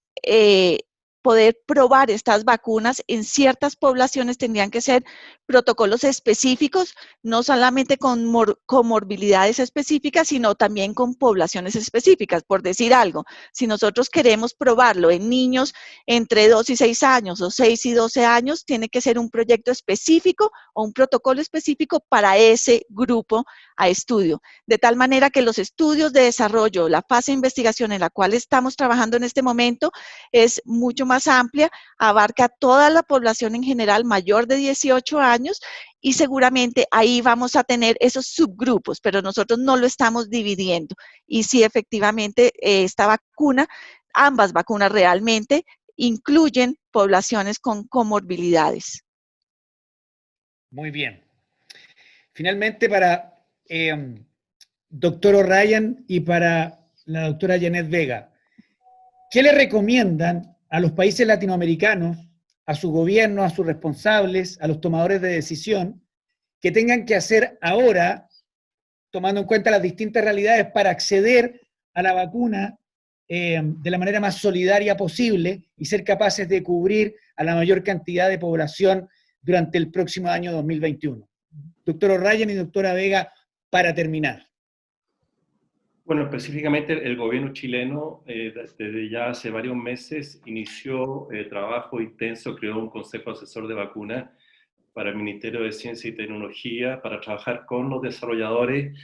poder probar estas vacunas en ciertas poblaciones tendrían que ser protocolos específicos, no solamente con comorbilidades específicas, sino también con poblaciones específicas. Por decir algo, si nosotros queremos probarlo en niños entre 2 y 6 años o 6 y 12 años, tiene que ser un proyecto específico o un protocolo específico para ese grupo a estudio. De tal manera que los estudios de desarrollo, la fase de investigación en la cual estamos trabajando en este momento es mucho más amplia, abarca toda la población en general mayor de 18 años y seguramente ahí vamos a tener esos subgrupos, pero nosotros no lo estamos dividiendo. Y sí, efectivamente, esta vacuna, ambas vacunas realmente incluyen poblaciones con comorbilidades. Muy bien. Finalmente, para doctor O'Ryan y para la doctora Janet Vega, ¿qué le recomiendan a los países latinoamericanos, a su gobierno, a sus responsables, a los tomadores de decisión, que tengan que hacer ahora, tomando en cuenta las distintas realidades, para acceder a la vacuna de la manera más solidaria posible y ser capaces de cubrir a la mayor cantidad de población durante el próximo año 2021? Doctor O'Ryan y doctora Vega, para terminar. Bueno, específicamente el gobierno chileno desde ya hace varios meses inició trabajo intenso, creó un consejo asesor de vacunas para el Ministerio de Ciencia y Tecnología, para trabajar con los desarrolladores,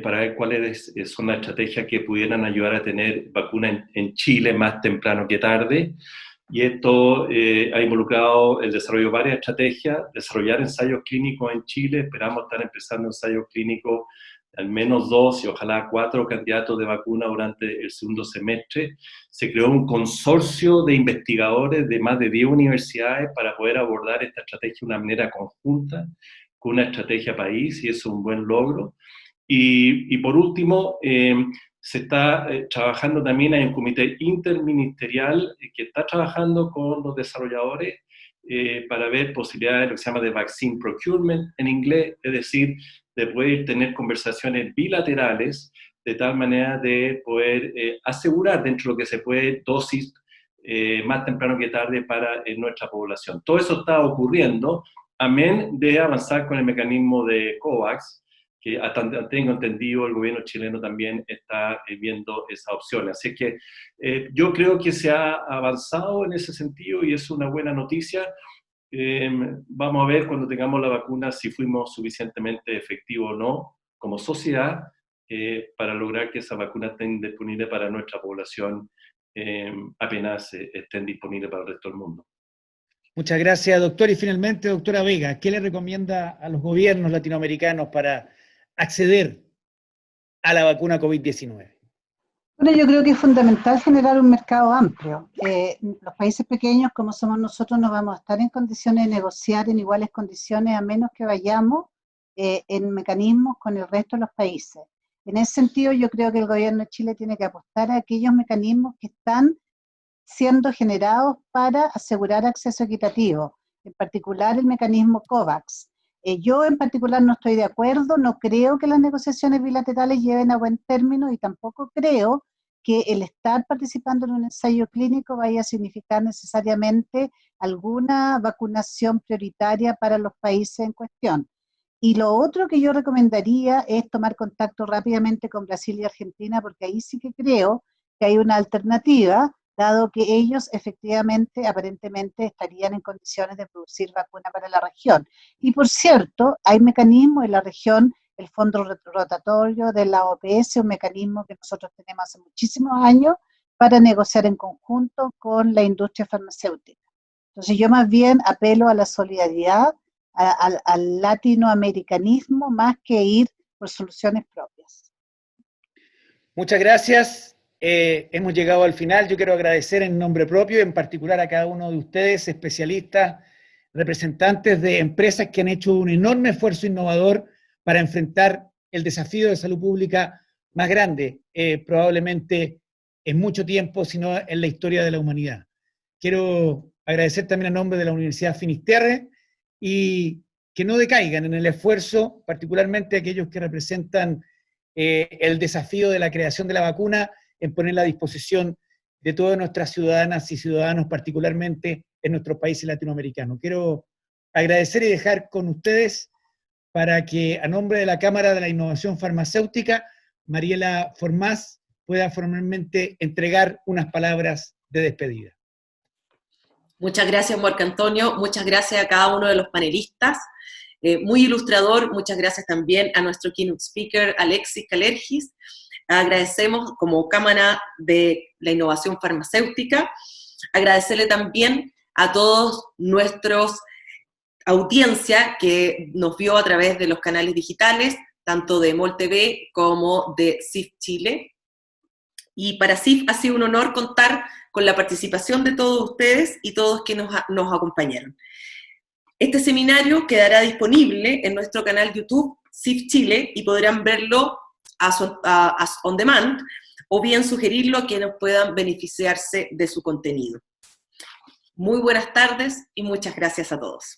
para ver cuáles son las estrategias que pudieran ayudar a tener vacunas en Chile más temprano que tarde. Y esto ha involucrado el desarrollo de varias estrategias, desarrollar ensayos clínicos en Chile. Esperamos estar empezando ensayos clínicos al menos 2 y ojalá 4 candidatos de vacuna durante el segundo semestre. Se creó un consorcio de investigadores de más de 10 universidades para poder abordar esta estrategia de una manera conjunta, con una estrategia país, y eso es un buen logro. Y por último, se está trabajando también, hay un comité interministerial que está trabajando con los desarrolladores para ver posibilidades de lo que se llama de vaccine procurement en inglés, es decir, de poder tener conversaciones bilaterales de tal manera de poder asegurar dentro de lo que se puede dosis más temprano que tarde para nuestra población. Todo eso está ocurriendo, amén de avanzar con el mecanismo de COVAX, que hasta tengo entendido el gobierno chileno también está viendo esa opción. Así que yo creo que se ha avanzado en ese sentido y es una buena noticia. Vamos a ver cuando tengamos la vacuna si fuimos suficientemente efectivos o no como sociedad para lograr que esa vacuna esté disponible para nuestra población apenas estén disponibles para el resto del mundo. Muchas gracias, doctor. Y finalmente, doctora Vega, ¿qué le recomienda a los gobiernos latinoamericanos para acceder a la vacuna COVID-19? Bueno, yo creo que es fundamental generar un mercado amplio. Los países pequeños, como somos nosotros, no vamos a estar en condiciones de negociar en iguales condiciones a menos que vayamos en mecanismos con el resto de los países. En ese sentido, yo creo que el gobierno de Chile tiene que apostar a aquellos mecanismos que están siendo generados para asegurar acceso equitativo, en particular el mecanismo COVAX. Yo en particular no estoy de acuerdo, no creo que las negociaciones bilaterales lleven a buen término y tampoco creo que el estar participando en un ensayo clínico vaya a significar necesariamente alguna vacunación prioritaria para los países en cuestión. Y lo otro que yo recomendaría es tomar contacto rápidamente con Brasil y Argentina, porque ahí sí que creo que hay una alternativa dado que ellos efectivamente, aparentemente, estarían en condiciones de producir vacuna para la región. Y por cierto, hay mecanismos en la región, el fondo rotatorio de la OPS, un mecanismo que nosotros tenemos hace muchísimos años para negociar en conjunto con la industria farmacéutica. Entonces yo más bien apelo a la solidaridad, al latinoamericanismo, más que ir por soluciones propias. Muchas gracias. Hemos llegado al final. Yo quiero agradecer en nombre propio, en particular a cada uno de ustedes, especialistas, representantes de empresas que han hecho un enorme esfuerzo innovador para enfrentar el desafío de salud pública más grande, probablemente en mucho tiempo, sino en la historia de la humanidad. Quiero agradecer también a nombre de la Universidad Finisterre y que no decaigan en el esfuerzo, particularmente aquellos que representan el desafío de la creación de la vacuna, en ponerla a disposición de todas nuestras ciudadanas y ciudadanos, particularmente en nuestros países latinoamericanos. Quiero agradecer y dejar con ustedes para que, a nombre de la Cámara de la Innovación Farmacéutica, Mariela Formás pueda formalmente entregar unas palabras de despedida. Muchas gracias, Marco Antonio. Muchas gracias a cada uno de los panelistas. Muy ilustrador. Muchas gracias también a nuestro keynote speaker, Alexis Kalergis. Agradecemos como Cámara de la Innovación Farmacéutica. Agradecerle también a todos nuestros audiencia que nos vio a través de los canales digitales, tanto de MOL TV como de CIF Chile. Y para CIF ha sido un honor contar con la participación de todos ustedes y todos que nos acompañaron. Este seminario quedará disponible en nuestro canal YouTube CIF Chile y podrán verlo on demand o bien sugerirlo a quienes puedan beneficiarse de su contenido. Muy buenas tardes y muchas gracias a todos.